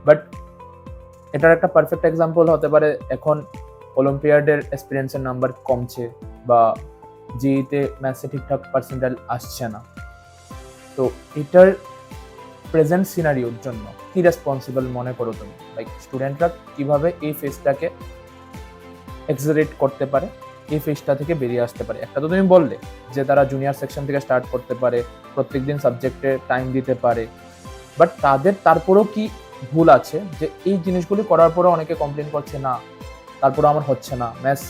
But এটার একটা পারফেক্ট এক্সাম্পল হতে পারে এখন অলিম্পিয়াডের এক্সপিরিয়েন্সের নাম্বার কমছে বা জিইতে ম্যাথসে ঠিকঠাক পার্সেন্টাইল আসছে না। তো এটার প্রেজেন্ট সিনারিওর জন্য কি রেসপন্সিবল মনে করো তুমি? লাইক স্টুডেন্টরা কিভাবে এই ফেজটাকে এক্সিলারেট করতে পারে, এই ফেজটা থেকে বেরিয়ে আসতে পারে? একটা তো তুমি বললে যে তারা জুনিয়র সেকশন থেকে স্টার্ট করতে পারে, প্রত্যেকদিন সাবজেক্টে টাইম দিতে পারে, বাট তাদের তারপরেও কি ভুল আছে যে এই জিনিসগুলি করার পরেও অনেকে কমপ্লেন করছে না তারপরে আমার হচ্ছে না, ম্যাথস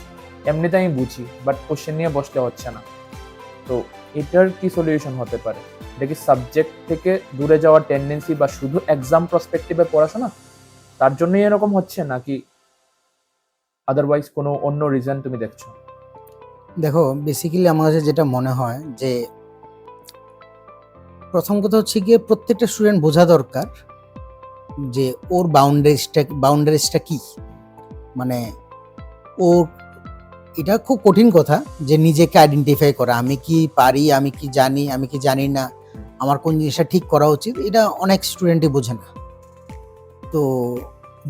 এমনিতে আমি বুঝি বাট কোশ্চেন নিয়ে বসলে হচ্ছে না। তো এটার কি সলিউশন হতে পারে? এটা কি সাবজেক্ট থেকে দূরে যাওয়ার টেন্ডেন্সি বা শুধু এক্সাম প্রসপেক্টিভে পড়াশোনা তার জন্যই এরকম হচ্ছে, নাকি আদারওয়াইজ কোনো অন্য রিজন তুমি দেখছো? দেখো, বেসিক্যালি আমার কাছে যেটা মনে হয় যে প্রথম কথা হচ্ছে গিয়ে প্রত্যেকটা স্টুডেন্ট বোঝা দরকার যে ওর বাউন্ডারিজটা কি। মানে ও, এটা খুব কঠিন কথা যে নিজেকে আইডেন্টিফাই করা, আমি কি পারি, আমি কি জানি, আমি কি জানি না, আমার কোন জিনিসটা ঠিক করা উচিত, এটা অনেক স্টুডেন্টই বোঝে না। তো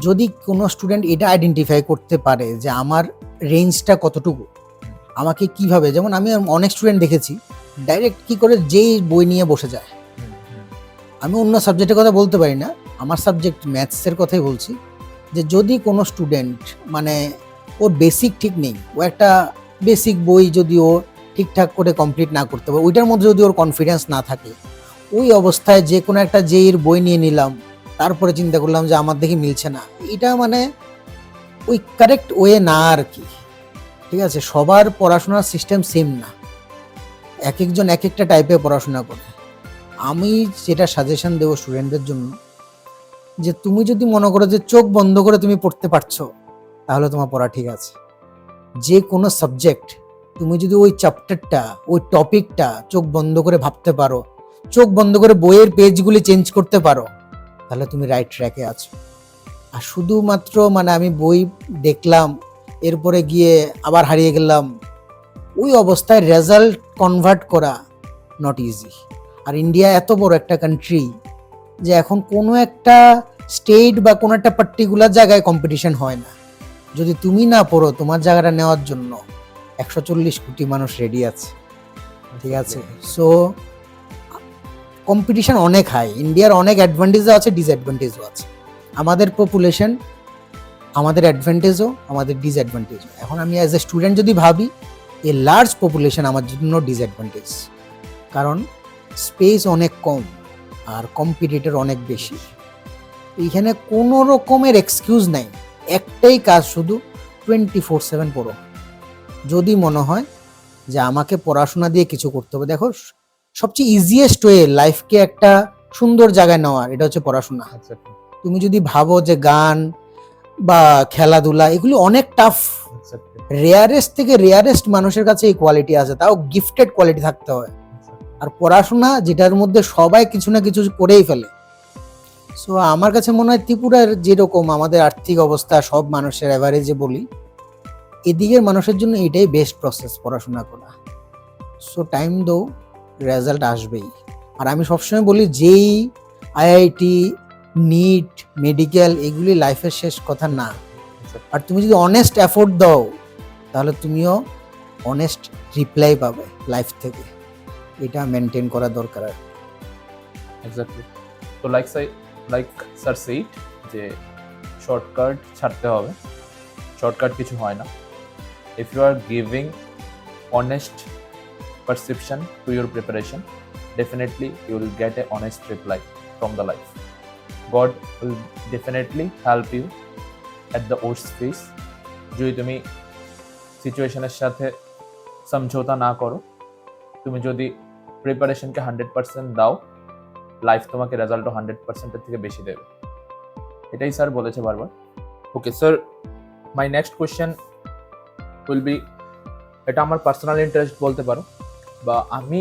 যদি কোনো স্টুডেন্ট এটা আইডেন্টিফাই করতে পারে যে আমার রেঞ্জটা কতটুকু, আমাকে কিভাবে, যেমন আমি অনেক স্টুডেন্ট দেখেছি ডাইরেক্ট কি করে যেই বই নিয়ে বসে যায়। আমি অন্য সাবজেক্টের কথা বলতে পারি না, আমার সাবজেক্ট ম্যাথসের কথাই বলছি, যে যদি কোনো স্টুডেন্ট মানে ওর বেসিক ঠিক নেই, ও একটা বেসিক বই যদি ও ঠিকঠাক করে কমপ্লিট না করতে পারে, ওইটার মধ্যে যদি ওর কনফিডেন্স না থাকে, ওই অবস্থায় যে কোনো একটা জেইর বই নিয়ে নিলাম, তারপরে চিন্তা করলাম যে আমার দেখি মিলছে না, এটা মানে ওই কারেক্ট ওয়ে না আর কি। ঠিক আছে, সবার পড়াশোনার সিস্টেম সেম না, এক একজন এক একটা টাইপের পড়াশোনা করে। আমি যেটা সাজেশন দেবো স্টুডেন্টদের জন্য, যে তুমি যদি মনে করো যে চোখ বন্ধ করে তুমি পড়তে পারছো, তাহলে তোমার পড়া ঠিক আছে। যে কোনো সাবজেক্ট তুমি যদি ওই চ্যাপ্টারটা, ওই টপিকটা চোখ বন্ধ করে ভাবতে পারো, চোখ বন্ধ করে বইয়ের পেজগুলি চেঞ্জ করতে পারো, তাহলে তুমি রাইট ট্র্যাকে আছো। আর শুধুমাত্র মানে আমি বই দেখলাম, এরপরে গিয়ে আবার হারিয়ে গেলাম, ওই অবস্থায় রেজাল্ট কনভার্ট করা নট ইজি। আর ইন্ডিয়া এত বড় একটা কান্ট্রি যে এখন কোনো একটা স্টেট বা কোনো একটা পার্টিকুলার জায়গায় কম্পিটিশন হয় না। যদি তুমি না পড়ো, তোমার জায়গাটা নেওয়ার জন্য 140 কোটি মানুষ রেডি আছে, ঠিক আছে? সো কম্পিটিশন অনেক হাই। ইন্ডিয়ার অনেক অ্যাডভান্টেজও আছে, ডিসঅ্যাডভান্টেজও আছে। আমাদের পপুলেশন, আমাদের অ্যাডভান্টেজও, আমাদের ডিসঅ্যাডভান্টেজও। এখন আমি অ্যাজ এ স্টুডেন্ট যদি ভাবি, এ লার্জ পপুলেশন আমার জন্য ডিসঅ্যাডভান্টেজ, কারণ স্পেস অনেক কম আর কম্পিটিটর অনেক বেশি। এইখানে কোনো রকমের এক্সকিউজ নাই, একটাই কাজ শুধু, 24/7 পড়ো। যদি মনে হয় যে আমাকে পড়াশোনা দিয়ে কিছু করতে হবে, দেখো সবচেয়ে ইজিয়েস্ট ওয়ে লাইফকে একটা সুন্দর জায়গায় নেওয়ার, এটা হচ্ছে পড়াশোনা। তুমি যদি ভাবো যে গান বা খেলাধুলা এগুলি অনেক টাফ, রেয়ারেস্ট থেকে রেয়ারেস্ট মানুষের কাছে এই কোয়ালিটি আছে, তাও গিফটেড কোয়ালিটি থাকতে হয়। আর পড়াশোনা যেটার মধ্যে সবাই কিছু না কিছু করেই ফেলে। সো আমার কাছে মনে হয় ত্রিপুরার যেরকম আমাদের আর্থিক অবস্থা সব মানুষের অ্যাভারেজে বলি, এদিকের মানুষের জন্য এটাই বেস্ট প্রসেস পড়াশোনা করা। সো টাইম দো, রেজাল্ট আসবেই। আর আমি সবসময় বলি, যেই আইআইটি, নিট, মেডিকেল এগুলি লাইফের শেষ কথা না। আর তুমি যদি অনেস্ট এফোর্ট দাও, তাহলে তুমিও অনেস্ট রিপ্লাই পাবে লাইফ থেকে। এটা মেনটেন করা দরকার। এক্স্যাক্টলি। তো লাইক স্যার সেইড যে শর্টকাট ছাড়তে হবে, শর্টকাট কিছু হয় না। If you are giving honest perception to your preparation, definitely you will get a honest reply from the life. God will definitely help you at the worst phase. যদি তুমি সিচুয়েশনের সাথে সমঝোতা না করো, তুমি যদি প্রিপারেশনকে 100% দাও, লাইফ তোমাকে রেজাল্টও 100% থেকে বেশি দেবে। এটাই স্যার বলেছে বারবার। Okay sir, my next question will B, এটা আমার পার্সোনাল ইন্টারেস্ট বলতে পারো, বা আমি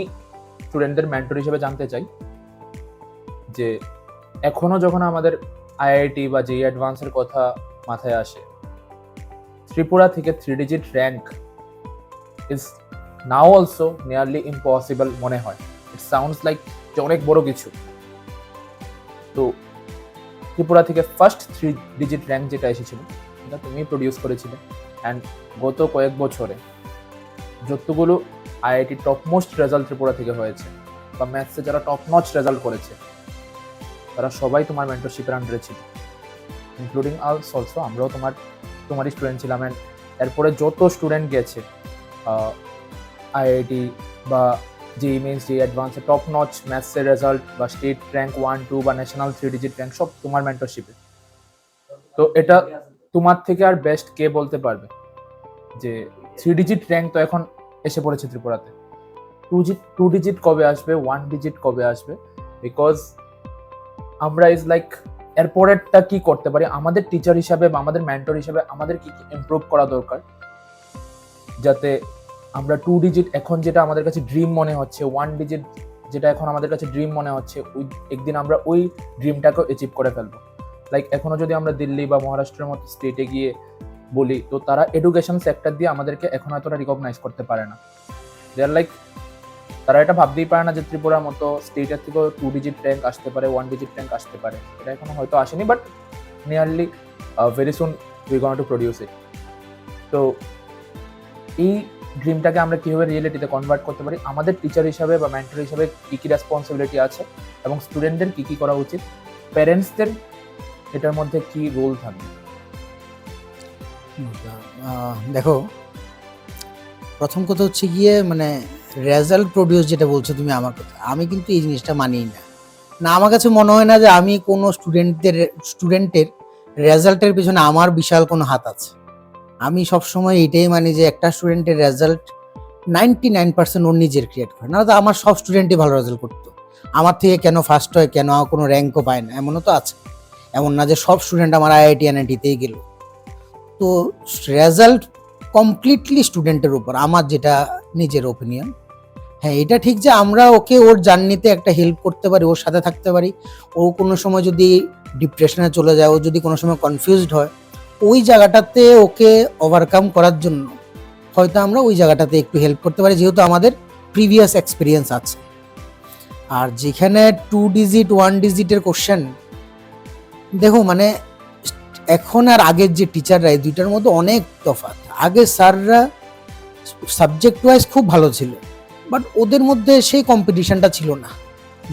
স্টুডেন্টদের মেন্টর হিসেবে জানতে চাই যে এখনো যখন আমাদের আইআইটি বা জেই অ্যাডভান্সের কথা মাথায় আসে, ত্রিপুরা থেকে 3 digit rank is now also nearly impossible মনে হয়। ইট সাউন্ডস লাইক যে অনেক বড় কিছু। তো ত্রিপুরা থেকে ফার্স্ট 3 ডিজিট র্যাঙ্ক যেটা এসেছিল, এটা তুমি প্রডিউস করেছিলে। অ্যান্ড গত কয়েক বছরে যতগুলো IIT top most result Tripura থেকে হয়েছে, বা ম্যাথসে যারা টপ নচ রেজাল্ট করেছে, তারা সবাই তোমার মেন্টরশিপের আন্ডারে ছিল, ইনক্লুডিং আলস অলসো। আমরাও তোমারই স্টুডেন্ট ছিলাম। অ্যান্ড এরপরে যত স্টুডেন্ট গেছে আইআইটি বা জেই মেন্স, জেই অ্যাডভান্সে টপ নচ ম্যাথসের রেজাল্ট বা স্টেট র্যাঙ্ক 1, 2 বা ন্যাশনাল 3 ডিজিট র্যাঙ্ক, সব তোমার মেন্টরশিপে। তো এটা তোমার থেকে আর বেস্ট কে বলতে পারবে যে 3 ডিজিট র্যাঙ্ক তো এখন এসে পড়েছে ত্রিপুরাতে, 2 ডিজিট কবে আসবে, 1 ডিজিট কবে আসবে? বিকজ আমরা ইজ লাইক এরপরেরটা কি করতে পারি, আমাদের টিচার হিসাবে বা আমাদের মেন্টর হিসাবে আমাদের কি কি ইমপ্রুভ করা দরকার, যাতে আমরা 2 ডিজিট এখন যেটা আমাদের কাছে ড্রিম মনে হচ্ছে, 1 ডিজিট যেটা এখন আমাদের কাছে ড্রিম মনে হচ্ছে, ওই একদিন আমরা ওই ড্রিমটাকে অ্যাচিভ করে ফেলবো। লাইক এখনো যদি আমরা দিল্লি বা মহারাষ্ট্রের মতো স্টেটে গিয়ে বলি, তো তারা এডুকেশন সেক্টর দিয়ে আমাদেরকে এখন এতটা রিকগনাইজ করতে পারে না। দে আর লাইক, তারা এটা ভাবতেই পারে না যে ত্রিপুরার মতো স্টেটের থেকেও 2 ডিজিট র্যাঙ্ক আসতে পারে, 1 ডিজিট র্যাঙ্ক আসতে পারে। এটা এখনো হয়তো আসেনি, but nearly very soon we gonna to produce it. তো এই ড্রিমটাকে আমরা কীভাবে রিয়েলিটিতে কনভার্ট করতে পারি, আমাদের টিচার হিসাবে বা মেন্টর হিসাবে কী কী রেসপন্সিবিলিটি আছে, এবং স্টুডেন্টদের কী কী করা উচিত, প্যারেন্টসদের এটার মধ্যে কী রোল থাকবে? দেখো, প্রথম কথা হচ্ছে গিয়ে মানে রেজাল্ট প্রডিউস যেটা বলছো তুমি আমার কথা, আমি কিন্তু এই জিনিসটা মানি না। আমার কাছে মনে হয় না যে আমি কোনো স্টুডেন্টের রেজাল্টের পিছনে আমার বিশাল কোনো হাত আছে। আমি সবসময় এটাই মানি যে একটা স্টুডেন্টের রেজাল্ট 99% ওর নিজের ক্রিয়েট করে, না তো আমার সব স্টুডেন্টই ভালো রেজাল্ট করতো, আমার থেকে কেন ফার্স্ট হয়, কেন কোনো র্যাঙ্কও পায় না, এমনও তো আছে। এমন না যে সব স্টুডেন্ট আমার আইআইটি এনআইটিতেই গেল। তো রেজাল্ট কমপ্লিটলি স্টুডেন্টের উপর, আমার যেটা নিজের ওপিনিয়ন। হ্যাঁ, এটা ঠিক যে আমরা ওকে ওর জার্নিতে একটা হেল্প করতে পারি, ওর সাথে থাকতে পারি। ও কোনো সময় যদি ডিপ্রেশনে চলে যায়, ও যদি কোনো সময় কনফিউজড হয়, ওই জায়গাটাতে ওকে ওভারকাম করার জন্য হয়তো আমরা ওই জায়গাটাতে একটু হেল্প করতে পারি, যেহেতু আমাদের প্রিভিয়াস এক্সপিরিয়েন্স আছে। আর যেখানে 2 ডিজিট 1 ডিজিটের কোশ্চেন, দেখো মানে এখন আর আগের যে টিচাররা, এই দুইটার মধ্যে অনেক তফাৎ। আগে স্যাররা সাবজেক্ট ওয়াইজ খুব ভালো ছিল, বাট ওদের মধ্যে সেই কম্পিটিশনটা ছিল না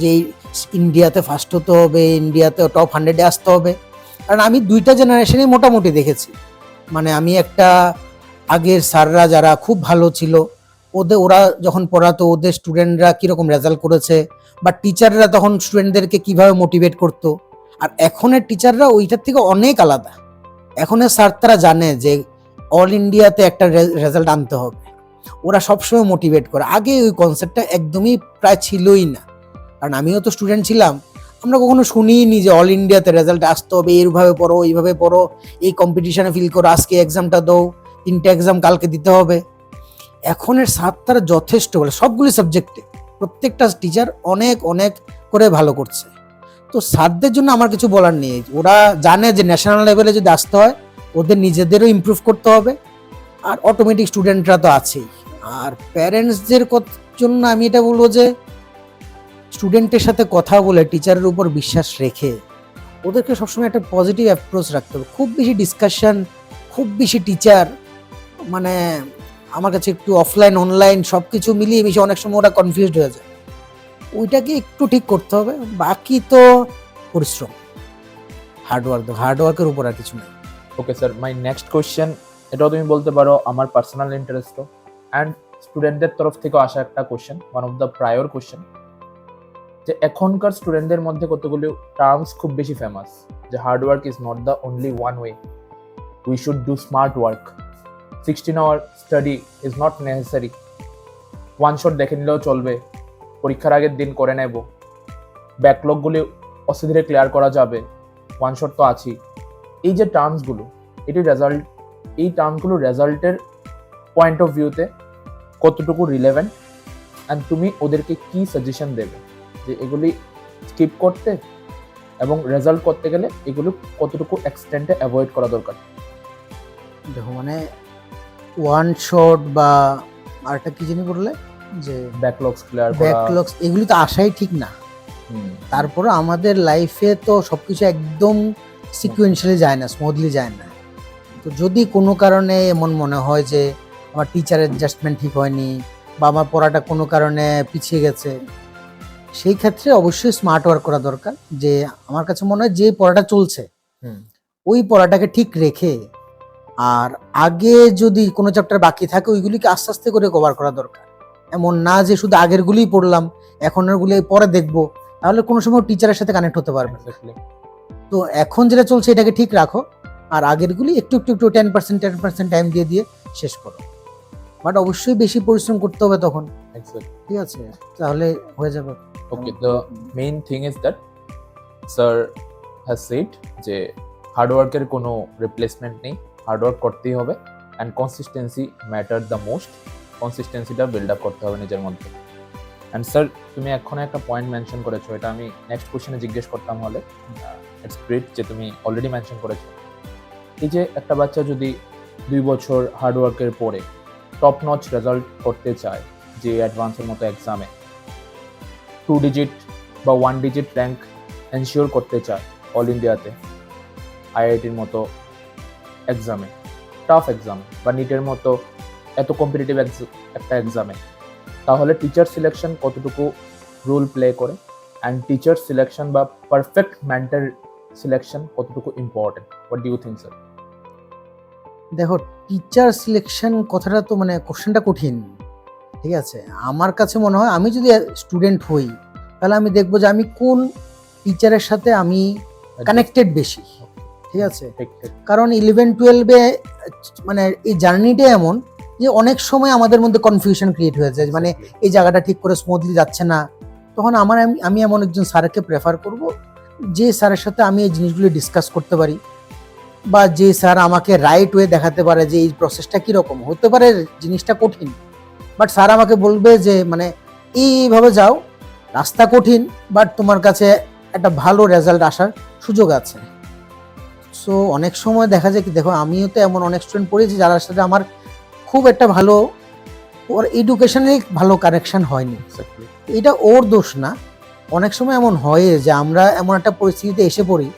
যে ইন্ডিয়াতে ফার্স্ট হতে হবে, ইন্ডিয়াতে টপ 100-এ আসতে হবে। কারণ আমি দুইটা জেনারেশনই মোটামুটি দেখেছি, মানে আমি একটা আগের স্যাররা যারা খুব ভালো ছিল, ওরা যখন পড়াতো ওদের স্টুডেন্টরা কীরকম রেজাল্ট করেছে, বা টিচাররা তখন স্টুডেন্টদেরকে কিভাবে মোটিভেট করতো। আর এখনের টিচাররা ওইটার থেকে অনেক আলাদা। এখনের স্যার তারা জানে যে অল ইন্ডিয়াতে একটা রেজাল্ট আনতে হবে, ওরা সবসময় মোটিভেট করে। আগে ওই কনসেপ্টটা একদমই প্রায় ছিলই না, কারণ আমিও তো স্টুডেন্ট ছিলাম, আমরা কখনো শুনিনি যে অল ইন্ডিয়াতে রেজাল্ট আসতে হবে, এইভাবে পড়ো, এইভাবে পড়ো, এই কম্পিটিশনে ফিল করো, আজকে এক্সামটা দাও, 3টে এক্সাম কালকে দিতে হবে। এখনের স্যার তারা যথেষ্ট বলে সবগুলি সাবজেক্টে, প্রত্যেকটা টিচার অনেক অনেক করে ভালো করছে। তো স্যারদের জন্য আমার কিছু বলার নেই, ওরা জানে যে ন্যাশনাল লেভেলে যদি আসতে হয় ওদের নিজেদেরও ইমপ্রুভ করতে হবে, আর অটোমেটিক স্টুডেন্টরা তো আছেই। আর প্যারেন্টসদের জন্য আমি এটা বলবো যে স্টুডেন্টের সাথে কথা বলে টিচারের উপর বিশ্বাস রেখে ওদেরকে সবসময় একটা পজিটিভ অ্যাপ্রোচ রাখতে হবে। খুব বেশি ডিসকাশন, খুব বেশি টিচার, মানে আমার কাছে একটু অফলাইন অনলাইন সব কিছু মিলিয়ে মিশিয়ে অনেক সময় ওরা কনফিউজড হয়ে যায়, ওইটাকে একটু ঠিক করতে হবে। বাকি তো পরিশ্রম, হার্ডওয়ার্কের উপর আর কিছু নেই। Okay sir, my next question, এটাও তুমি বলতে পারো আমার পার্সোনাল ইন্টারেস্টও অ্যান্ড স্টুডেন্টদের তরফ থেকে আসা একটা question, one of the prior question, যে এখনকার স্টুডেন্টদের মধ্যে কতগুলো টার্মস খুব বেশি ফেমাস, যে hard work is not the only one way, we should do smart work, 16 hour study is not necessary, one shot দেখে নিলেও চলবে, পরীক্ষার আগের দিন করে নেব, ব্যাকলগগুলি অসুবিধে ক্লিয়ার করা যাবে, ওয়ান শট তো আছেই। এই যে টার্মসগুলো, এই টার্মসগুলো রেজাল্টের পয়েন্ট অফ ভিউতে কতটুকু রিলেভেন্ট, অ্যান্ড তুমি ওদেরকে কি সাজেশন দেবে যে এগুলি স্কিপ করতে এবং রেজাল্ট করতে গেলে এগুলো কতটুকু এক্সটেন্টে অ্যাভয়েড করা দরকার? দেখো মানে ওয়ান শট বা আরেকটা কি জানি বললে, যে ব্যাকলগস ক্লিয়ার করা, ব্যাকলগস, এগুলি তো আসাই ঠিক না। তারপরে আমাদের লাইফে তো সবকিছু একদম সিকুয়েন্সিয়ালি যায় না, স্মুথলি যায় না। তো যদি কোনো কারণে এমন মনে হয় যে আমার টিচারের অ্যাডজাস্টমেন্ট ঠিক হয়নি বা আমার পড়াটা কোনো কারণে পিছিয়ে গেছে, সেই ক্ষেত্রে অবশ্যই স্মার্ট ওয়ার্ক করা দরকার। যে আমার কাছে মনে হয় যে পড়াটা চলছে ওই পড়াটাকে ঠিক রেখে, আর আগে যদি কোনো চ্যাপ্টার বাকি থাকে ওইগুলিকে আস্তে আস্তে করে কভার করা দরকার। এমন না যে শুধু আগেরগুলিই পড়লাম এখনেরগুলি পরে দেখবো, তাহলে কোনো সময় টিচারের সাথে কানেক্ট হতে পারবে না। তো এখন যেটা চলছে এটাকে ঠিক রাখো, আর আগেরগুলি একটু একটু একটু 10% টাইম দিয়ে দিয়ে শেষ করো। বাট অবশ্যই বেশি পরিশ্রম করতে হবে তখন, ঠিক আছে, তাহলে হয়ে যাবে। Okay, the main thing is that sir has said যে হার্ডওয়ার্কের কোনো রিপ্লেসমেন্ট নেই, হার্ডওয়ার্ক করতেই হবে, and consistency matter the most, কনসিস্টেন্সিটা বিল্ড আপ করতে হবে নিজের মধ্যে। অ্যান্ড স্যার তুমি এখন একটা পয়েন্ট মেনশন করেছো, এটা আমি নেক্সট কোশ্চেনে জিজ্ঞেস করতাম, হলে ইটস গ্রেট যে তুমি অলরেডি মেনশন করেছো। এই যে একটা বাচ্চা যদি 2 বছর হার্ডওয়ার্কের পরে টপ নচ রেজাল্ট করতে চায়, যে অ্যাডভান্সের মতো এক্সামে 2 ডিজিট বা 1 ডিজিট র্যাঙ্ক এনশিওর করতে চায় অল ইন্ডিয়াতে, আইআইটির মতো এক্সামে, টাফ এক্সামে, বা নিটের মতো এত কম্পিটিটিভ একটা এক্সামে, তাহলে টিচার সিলেকশন কতটুকু রোল প্লে করে, অ্যান্ড টিচার সিলেকশন বা পারফেক্ট মেন্টর সিলেকশন কতটুকু ইম্পর্টেন্ট? What do you think sir? দেখো টিচার সিলেকশন কথাটা তো মানে কোশ্চেনটা কঠিন, ঠিক আছে। আমার কাছে মনে হয় আমি যদি স্টুডেন্ট হই তাহলে আমি দেখবো যে আমি কোন টিচারের সাথে আমি কানেক্টেড বেশি, ঠিক আছে? ঠিক ঠিক কারণ 11-12-এ মানে এই জার্নিটাই এমন যে অনেক সময় আমাদের মধ্যে কনফিউশন ক্রিয়েট হয়ে যায়, মানে এই জায়গাটা ঠিক করে স্মুথলি যাচ্ছে না। তখন আমি এমন একজন স্যারকে প্রেফার করব যে স্যারের সাথে আমি এই জিনিসগুলো ডিসকাস করতে পারি, বা যে স্যার আমাকে রাইট ওয়ে দেখাতে পারে যে এই প্রসেসটা কীরকম হতে পারে। জিনিসটা কঠিন, বাট স্যার আমাকে বলবে যে মানে এইভাবে যাও, রাস্তা কঠিন বাট তোমার কাছে একটা ভালো রেজাল্ট আসার সুযোগ আছে। সো অনেক সময় দেখা যায় কি, দেখো আমিও তো এমন অনেক স্টুডেন্ট পড়েছি যার সাথে আমার খুব একটা ভালো ওর এডুকেশনালি ভালো কানেকশন হয়নি। এক্স্যাক্টলি এটা ওর দোষ না। অনেক সময় এমন হয় যে আমরা এমন একটা পরিস্থিতিতে এসে পড়ি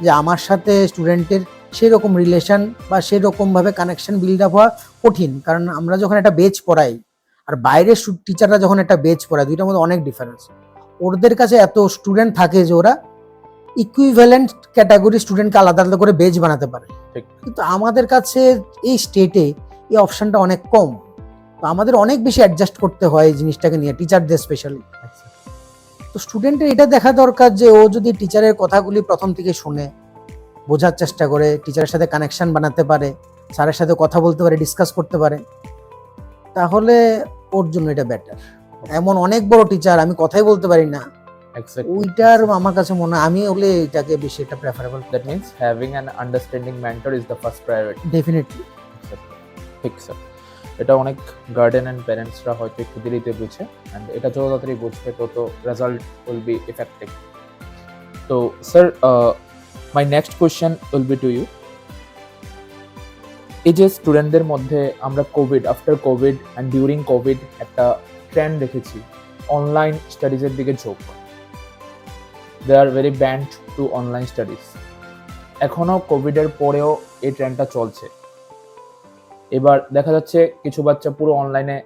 যে আমার সাথে স্টুডেন্টের সেরকম রিলেশন বা সেরকমভাবে কানেকশন বিল্ড আপ হওয়া কঠিন। কারণ আমরা যখন একটা বেচ পড়াই আর বাইরের টিচাররা যখন একটা বেচ পড়ায়, দুইটার মধ্যে অনেক ডিফারেন্স। ওদের কাছে এত স্টুডেন্ট থাকে যে ওরা ইকুইভ্যালেন্ট ক্যাটাগরি স্টুডেন্টকে আলাদা আলাদা করে বেচ বানাতে পারে, ঠিক কিন্তু আমাদের কাছে এই স্টেটে এই অপশনটা অনেক কম। তো আমাদের অনেক বেশি অ্যাডজাস্ট করতে হয় এই জিনিসটাকে নিয়ে, টিচারদের স্পেশালি। তো স্টুডেন্টের এটা দেখা দরকার যে ও যদি টিচারের কথাগুলি প্রথম থেকে শুনে, বোঝার চেষ্টা করে, টিচারের সাথে কানেকশন বানাতে পারে, স্যারের সাথে কথা বলতে পারে, ডিসকাস করতে পারে, তাহলে ওর জন্য এটা বেটার। এমন অনেক বড় টিচার আমি কথাই বলতে পারি না, এক্স্যাক্টলি ওইটার আমার কাছে মনে হয় আমি হলে এটাকে বেশি এটা preferable. That means having an understanding mentor is the first priority. Definitely. ঠিক স্যার, এটা অনেক গার্ডেন অ্যান্ড প্যারেন্টসরা হয়তো একটু দেরিতে বুঝে, অ্যান্ড এটা যত তাড়াতাড়ি বুঝবে তত রেজাল্ট উইল বি ইফেক্টিভ। তো sir, my next question will be to you. এই যে স্টুডেন্টদের মধ্যে আমরা COVID, after COVID and during COVID একটা ট্রেন্ড দেখেছি, অনলাইন স্টাডিজের দিকে ঝোঁক। They are very bent to online studies. এখনও কোভিডের পরেও এই ট্রেন্ডটা চলছে। এবার দেখা যাচ্ছে কিছু বাচ্চা পুরো অনলাইনে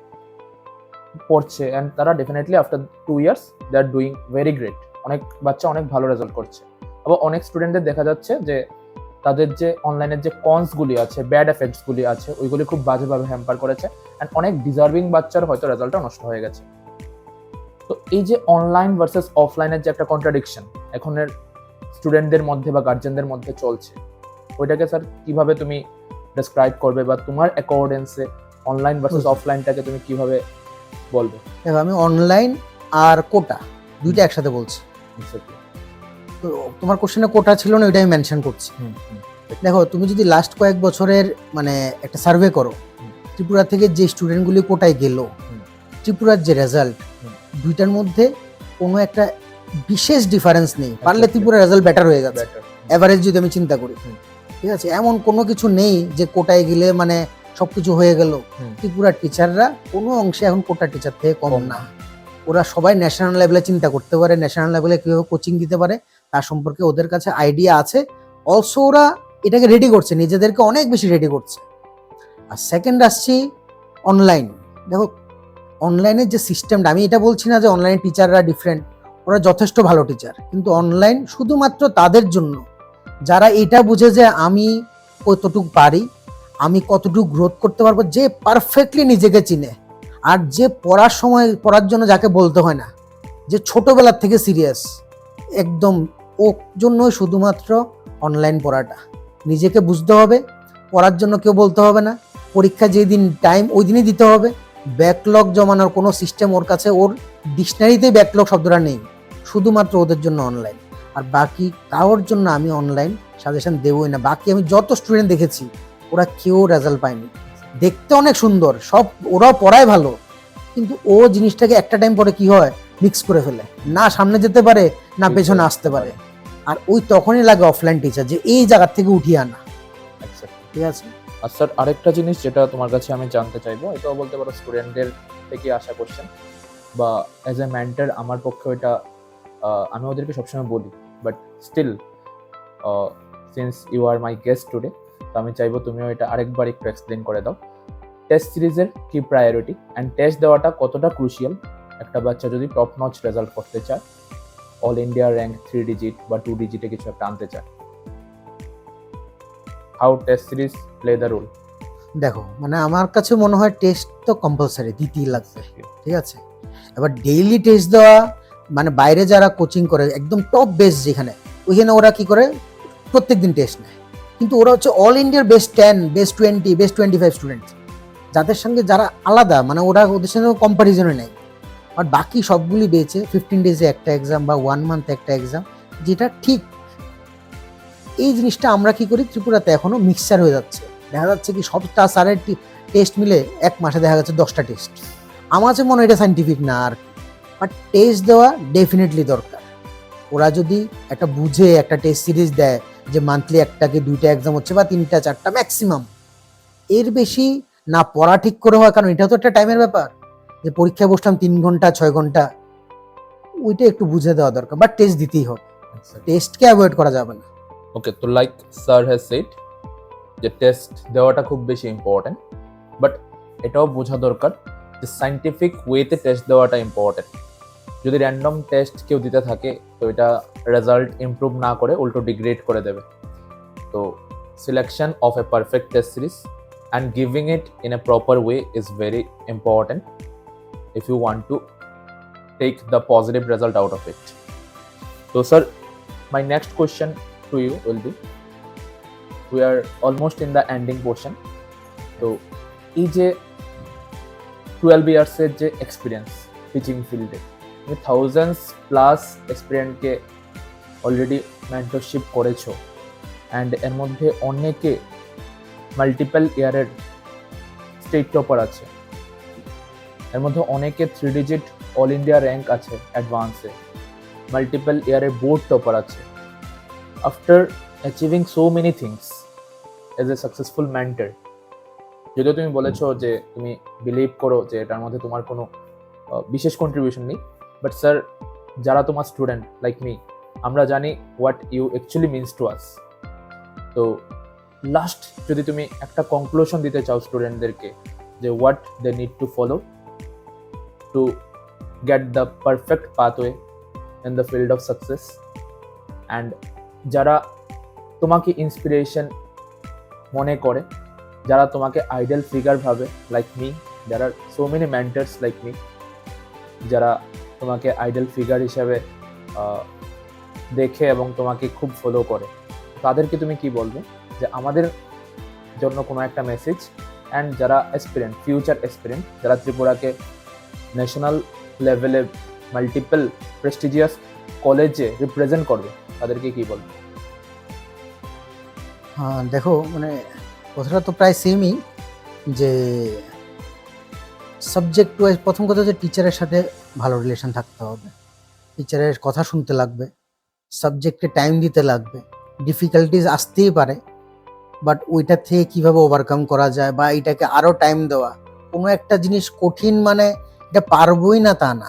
পড়ছে, অ্যান্ড তারা definitely after 2 years they are doing very great. অনেক বাচ্চা অনেক ভালো রেজাল্ট করছে। আবার অনেক স্টুডেন্টদের দেখা যাচ্ছে যে তাদের যে অনলাইনের যে কনসগুলি আছে, ব্যাড এফেক্টসগুলি আছে, ওইগুলি খুব বাজেভাবে হ্যাম্পার করেছে, অ্যান্ড অনেক ডিজার্ভিং বাচ্চার হয়তো রেজাল্টটা নষ্ট হয়ে গেছে। তো এই যে অনলাইন ভার্সেস অফলাইনের যে একটা কন্ট্রাডিকশন এখনের স্টুডেন্টদের মধ্যে বা গার্জেনদের মধ্যে চলছে, ওইটাকে স্যার কিভাবে তুমি ডেসক্রাইব করবে, বা তোমার অ্যাকর্ডেন্সে অনলাইন ভার্সেস অফলাইনটাকে তুমি কিভাবে বলবে? দেখো আমি অনলাইন আর কোটা দুইটা একসাথে বলছি। তো তোমার কোশ্চেনে কোটা ছিল না, ওইটা আমি মেনশন করছি। দেখো তুমি যদি লাস্ট কয়েক বছরের মানে একটা সার্ভে করো, ত্রিপুরা থেকে যে স্টুডেন্টগুলি কোটায় গেল, ত্রিপুরার যে রেজাল্ট, দুইটার মধ্যে কোনো একটা বিশেষ ডিফারেন্স নেই। পারলে ত্রিপুরার রেজাল্ট বেটার হয়ে গেছে এভারেজ যদি আমি চিন্তা করি। ঠিক আছে, এমন কোনো কিছু নেই যে কোটায় গেলে মানে সবকিছু হয়ে গেল। ত্রিপুরার টিচাররা কোনো অংশে এখন কোটার টিচার থেকে কম না। ওরা সবাই ন্যাশনাল লেভেলে চিন্তা করতে পারে, ন্যাশনাল লেভেলে কীভাবে কোচিং দিতে পারে তার সম্পর্কে ওদের কাছে আইডিয়া আছে। অলসো ওরা এটাকে রেডি করছে, নিজেদেরকে অনেক বেশি রেডি করছে। আর সেকেন্ড আসছি অনলাইন। দেখো অনলাইনের যে সিস্টেমটা, আমি এটা বলছি না যে অনলাইনের টিচাররা ডিফারেন্ট, ওরা যথেষ্ট ভালো টিচার, কিন্তু অনলাইন শুধুমাত্র তাদের জন্য যারা এটা বুঝে যে আমি কতটুকু পারি, আমি কতটুকু গ্রোথ করতে পারবো, যে পারফেক্টলি নিজেকে চিনে, আর যে পড়ার সময় পড়ার জন্য যাকে বলতে হয় না, যে ছোটবেলার থেকে সিরিয়াস একদম, ওর জন্য শুধুমাত্র অনলাইন পড়াটা। নিজেকে বুঝতে হবে, পড়ার জন্য কেউ বলতে হবে না, পরীক্ষা যেদিন টাইম ওই দিনই দিতে হবে। ব্যাকলগ জমানোর কোনো সিস্টেম ওর কাছে, ওর ডিকশনারিতেই ব্যাকলগ শব্দটা নেই, শুধুমাত্র ওদের জন্য অনলাইন। আর বাকি কারোর জন্য আমি অনলাইন সাজেশন দেবই না। বাকি আমি যত স্টুডেন্ট দেখেছি ওরা কেউ রেজাল্ট পায়নি। দেখতে অনেক সুন্দর, সব ওরাও পড়ায় ভালো, কিন্তু ও জিনিসটাকে একটা টাইম পরে কি হয় মিক্স করে ফেলে, না সামনে যেতে পারে না পেছনে আসতে পারে। আর ওই তখনই লাগে অফলাইন টিচার, যে এই জায়গার থেকে উঠিয়ে আনা। ঠিক আছে। আর স্যার আরেকটা জিনিস যেটা তোমার কাছে আমি জানতে চাইবো, এটাও বলতে পারো স্টুডেন্টদের থেকে আসা কোশ্চেন, বা অ্যাজ এ মেন্টর আমার পক্ষে ওইটা আমি ওদেরকে সবসময় বলি, but still since you are my guest today, তো আমি চাইবো তুমিও এটা আরেকবার একটু এক্সপ্লেন করে দাও। টেস্ট সিরিজের কি প্রায়োরিটি, অ্যান্ড টেস্ট দেওয়াটা কতটা ক্রুশিয়াল একটা বাচ্চা যদি টপ নচ রেজাল্ট করতে চায়, অল ইন্ডিয়া র্যাঙ্ক 3 ডিজিট বা 2 ডিজিটে কিছু একটা আনতে চায়, how test series play the role? দেখো মানে আমার কাছে মনে হয় টেস্ট তো কম্পালসারি দিতেই লাগবে। ঠিক আছে, এবার ডেইলি টেস্ট দেওয়া মানে বাইরে যারা কোচিং করে একদম টপ বেস যেখানে, ওইখানে ওরা কি করে প্রত্যেকদিন টেস্ট নেয়। কিন্তু ওরা হচ্ছে অল ইন্ডিয়ার বেস্ট 10, বেস্ট 20, বেস্ট 25 স্টুডেন্ট, যাদের সঙ্গে যারা আলাদা, মানে ওরা ওদের সঙ্গে কম্পারিজনে নেই। আর বাকি সবগুলি বেঁচে 15 ডেজে একটা এক্সাম বা 1 মান্থে একটা এক্সাম, যেটা ঠিক। এই জিনিসটা আমরা কি করি ত্রিপুরাতে এখনো মিক্সচার হয়ে যাচ্ছে। দেখা যাচ্ছে কি সবটা স্যারের টেস্ট মিলে এক মাসে দেখা যাচ্ছে 10টা টেস্ট। আমার কাছে মনে হয় এটা সাইন্টিফিক না আর, বাট টেস্ট দেওয়া ডেফিনেটলি দরকার। ওরা যদি একটা বুঝে একটা টেস্ট সিরিজ দেয় যে মান্থলি একটা কি 2টা এক্সাম হচ্ছে বা 3টা 4টা ম্যাক্সিমাম, এর বেশি না পড়া ঠিক করে হয়, কারণ এটা তো একটা টাইমের ব্যাপার, যে পরীক্ষায় বসলাম 3 ঘন্টা 6 ঘন্টা, ওইটা একটু বুঝে দেওয়া দরকার। বাট টেস্ট দিতেই হবে, টেস্টকে অ্যাভয়েড করা যাবে না। ওকে, তো লাইক স্যার হ্যাজ সেড যে টেস্ট দেওয়াটা খুব বেশি ইম্পর্টেন্ট, বাট এটাও বোঝা দরকার যে সাইন্টিফিক ওয়েতে টেস্ট দেওয়াটা ইম্পর্টেন্ট। যদি র্যান্ডম টেস্ট কেউ দিতে থাকে তো এটা রেজাল্ট ইমপ্রুভ না করে উল্টো ডিগ্রেড করে দেবে। তো selection of A perfect test series and giving it in a proper way is very important if you want to take the positive result out of it. So sir, my next question to you will be, we are almost in the ending portion. So এই যে 12 years এর যে experience teaching ফিল্ডে, তুমি thousands plus স্টুডেন্টকে already mentorship করেছো, and এর মধ্যে অনেকে মাল্টিপল ইয়ারের স্টেট টপার আছে, এর মধ্যে অনেকে 3 ডিজিট অল ইন্ডিয়া র্যাঙ্ক আছে অ্যাডভান্সে, মাল্টিপল ইয়ারের বোর্ড টপার আছে। After achieving so many things as a successful mentor, যদিও তুমি বলেছো যে তুমি বিলিভ করো যে এটার মধ্যে তোমার কোনো বিশেষ কন্ট্রিবিউশন নেই, বাট স্যার যারা তোমার স্টুডেন্ট লাইক মি, আমরা জানি what you actually means to us. তো লাস্ট যদি তুমি একটা কনক্লুশন দিতে চাও স্টুডেন্টদেরকে যে what they need to follow to get the perfect pathway in the field of success, and যারা তোমাকে ইন্সপিরেশন মনে করে, যারা তোমাকে আইডল ফিগার ভাবে like me, there are so many mentors like me যারা তোমাকে আইডল ফিগার হিসেবে দেখে এবং তোমাকে খুব ফলো করে, তাদেরকে তুমি কি বলবে যে আমাদের জন্য কোনো একটা মেসেজ, অ্যান্ড যারা অ্যাসপিরেন্ট, ফিউচার অ্যাসপিরেন্ট, যারা ত্রিপুরাকে ন্যাশনাল লেভেলে মাল্টিপল প্রেস্টিজিয়াস কলেজে রিপ্রেজেন্ট করবে, তাদেরকে কি বলবে? হ্যাঁ দেখো, মানে কথাটা তো প্রায় সেমই, যে সাবজেক্ট ওয়াইজ প্রথম কথা হচ্ছে টিচারের সাথে ভালো রিলেশন থাকতে হবে, টিচারের কথা শুনতে লাগবে, সাবজেক্টে টাইম দিতে লাগবে। ডিফিকাল্টিজ আসতেই পারে, বাট ওইটা থেকে কীভাবে ওভারকাম করা যায় বা এটাকে আরও টাইম দেওয়া। কোনো একটা জিনিস কঠিন মানে এটা পারবই না তা না,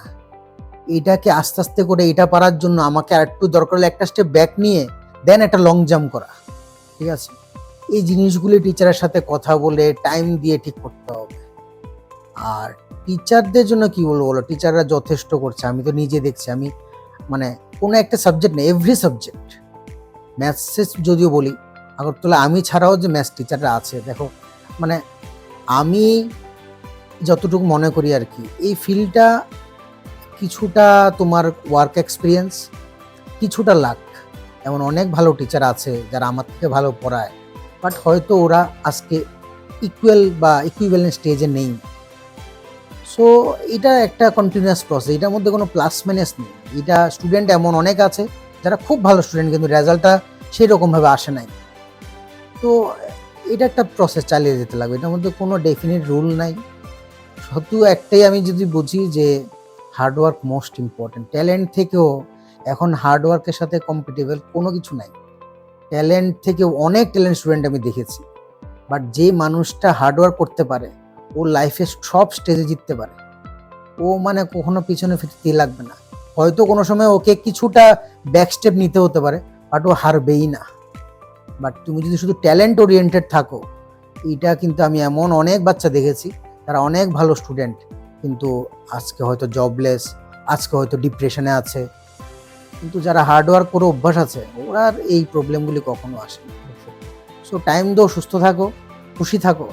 এটাকে আস্তে আস্তে করে এটা পারার জন্য আমাকে আর একটু দরকার হলে একটা স্টেপ ব্যাক নিয়ে দেন একটা লং জাম্প করা, ঠিক আছে? এই জিনিসগুলি টিচারের সাথে কথা বলে টাইম দিয়ে ঠিক করতে হবে। আর টিচারদের জন্য কি বলবো বলো, টিচাররা যথেষ্ট করছে, আমি তো নিজে দেখছি। আমি মানে কোনো একটা সাবজেক্ট নেই, এভরি সাবজেক্ট, ম্যাথসে যদিও বলি আগরতলা, আমি ছাড়াও যে ম্যাথস টিচাররা আছে, দেখো মানে আমি যতটুকু মনে করি আর কি, এই ফিল্ডটা কিছুটা তোমার ওয়ার্ক এক্সপিরিয়েন্স, কিছুটা লাক। এমন অনেক ভালো টিচার আছে যারা আমার থেকে ভালো পড়ায়, বাট হয়তো ওরা আজকে ইকুয়াল বা ইকুইভ্যালেন্ট স্টেজে নেই। সো এটা একটা কন্টিনিউয়াস প্রসেস, এটার মধ্যে কোনো প্লাস মাইনাস নেই। এটা স্টুডেন্ট এমন অনেক আছে যারা খুব ভালো স্টুডেন্ট, কিন্তু রেজাল্টটা সেই রকমভাবে আসে নাই। তো এটা একটা প্রসেস চালিয়ে যেতে লাগবে, এটার মধ্যে কোনো ডেফিনিট রুল নাই। শুধু একটাই আমি যদি বুঝি যে হার্ডওয়ার্ক মোস্ট ইম্পর্টেন্ট। ট্যালেন্ট থেকেও এখন হার্ডওয়ার্কের সাথে কম্পিটেবল কোনো কিছু নাই। ট্যালেন্ট থেকেও অনেক ট্যালেন্ট স্টুডেন্ট আমি দেখেছি, বাট যে মানুষটা হার্ডওয়ার্ক করতে পারে ও লাইফে সব স্টেজে জিততে পারে। ও মানে কখনো পিছনে ফিরতে লাগবে না। হয়তো কোনো সময় ওকে কিছুটা ব্যাক স্টেপ নিতে হতে পারে, বাট ও হারবেই না। বাট তুমি যদি শুধু ট্যালেন্ট ওরিয়েন্টেড থাকো, এটা কিন্তু আমি এমন অনেক বাচ্চা দেখেছি তারা অনেক ভালো স্টুডেন্ট, কিন্তু আজকে হয়তো জবলেস, আজকে হয়তো ডিপ্রেশনে আছে। কিন্তু যারা হার্ডওয়ার্ক করে অভ্যাস আছে, ওরা আর এই প্রবলেমগুলি কখনো আসে না। সো টাইম দাও, সুস্থ থাকো, খুশি থাকো,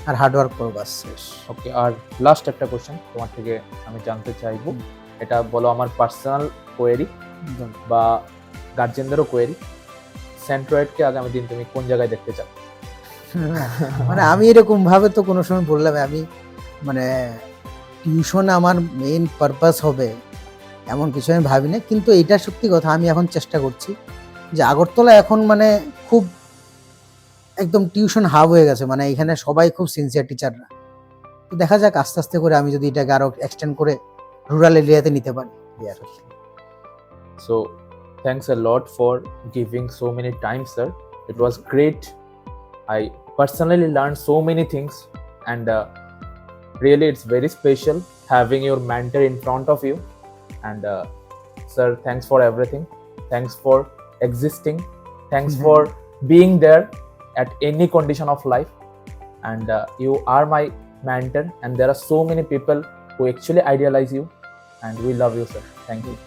আর হার্ডওয়ার্ক করো, বাস শেষ। ওকে, আর লাস্ট একটা কোশ্চেন তোমার থেকে আমি জানতে চাইবো, এটা বলো আমার পার্সোনাল কোয়েরি বা গার্জেনদেরও কোয়েরি। সেন্ট্রয়েডকে আগামী দিন তুমি কোন জায়গায় দেখতে চাও? মানে আমি এরকম ভাবে তো কোনো সময় বললাম আমি মানে টিউশন আমার মেইন পারপাস হবে এমন কিছু আমি ভাবি না, কিন্তু এটা সত্যি কথা আমি এখন চেষ্টা করছি যে আগরতলা এখন মানে খুব একদম টিউশন হাব হয়ে গেছে, মানে এখানে সবাই খুব সিনসিয়ার টিচাররা। তো দেখা যাক আস্তে আস্তে করে আমি যদি এটাকে আরো এক্সটেন্ড করে রুরাল এরিয়াতে নিতে পারি। So thanks a lot for giving so many time, sir. It was great. I personally learned so many things, and really it's very special having your mentor in front of you. And sir, thanks for everything. Thanks for existing. Thanks for being there at any condition of life. And you are my mentor, and there are so many people who actually idealize you, and we love you, sir. Thank you.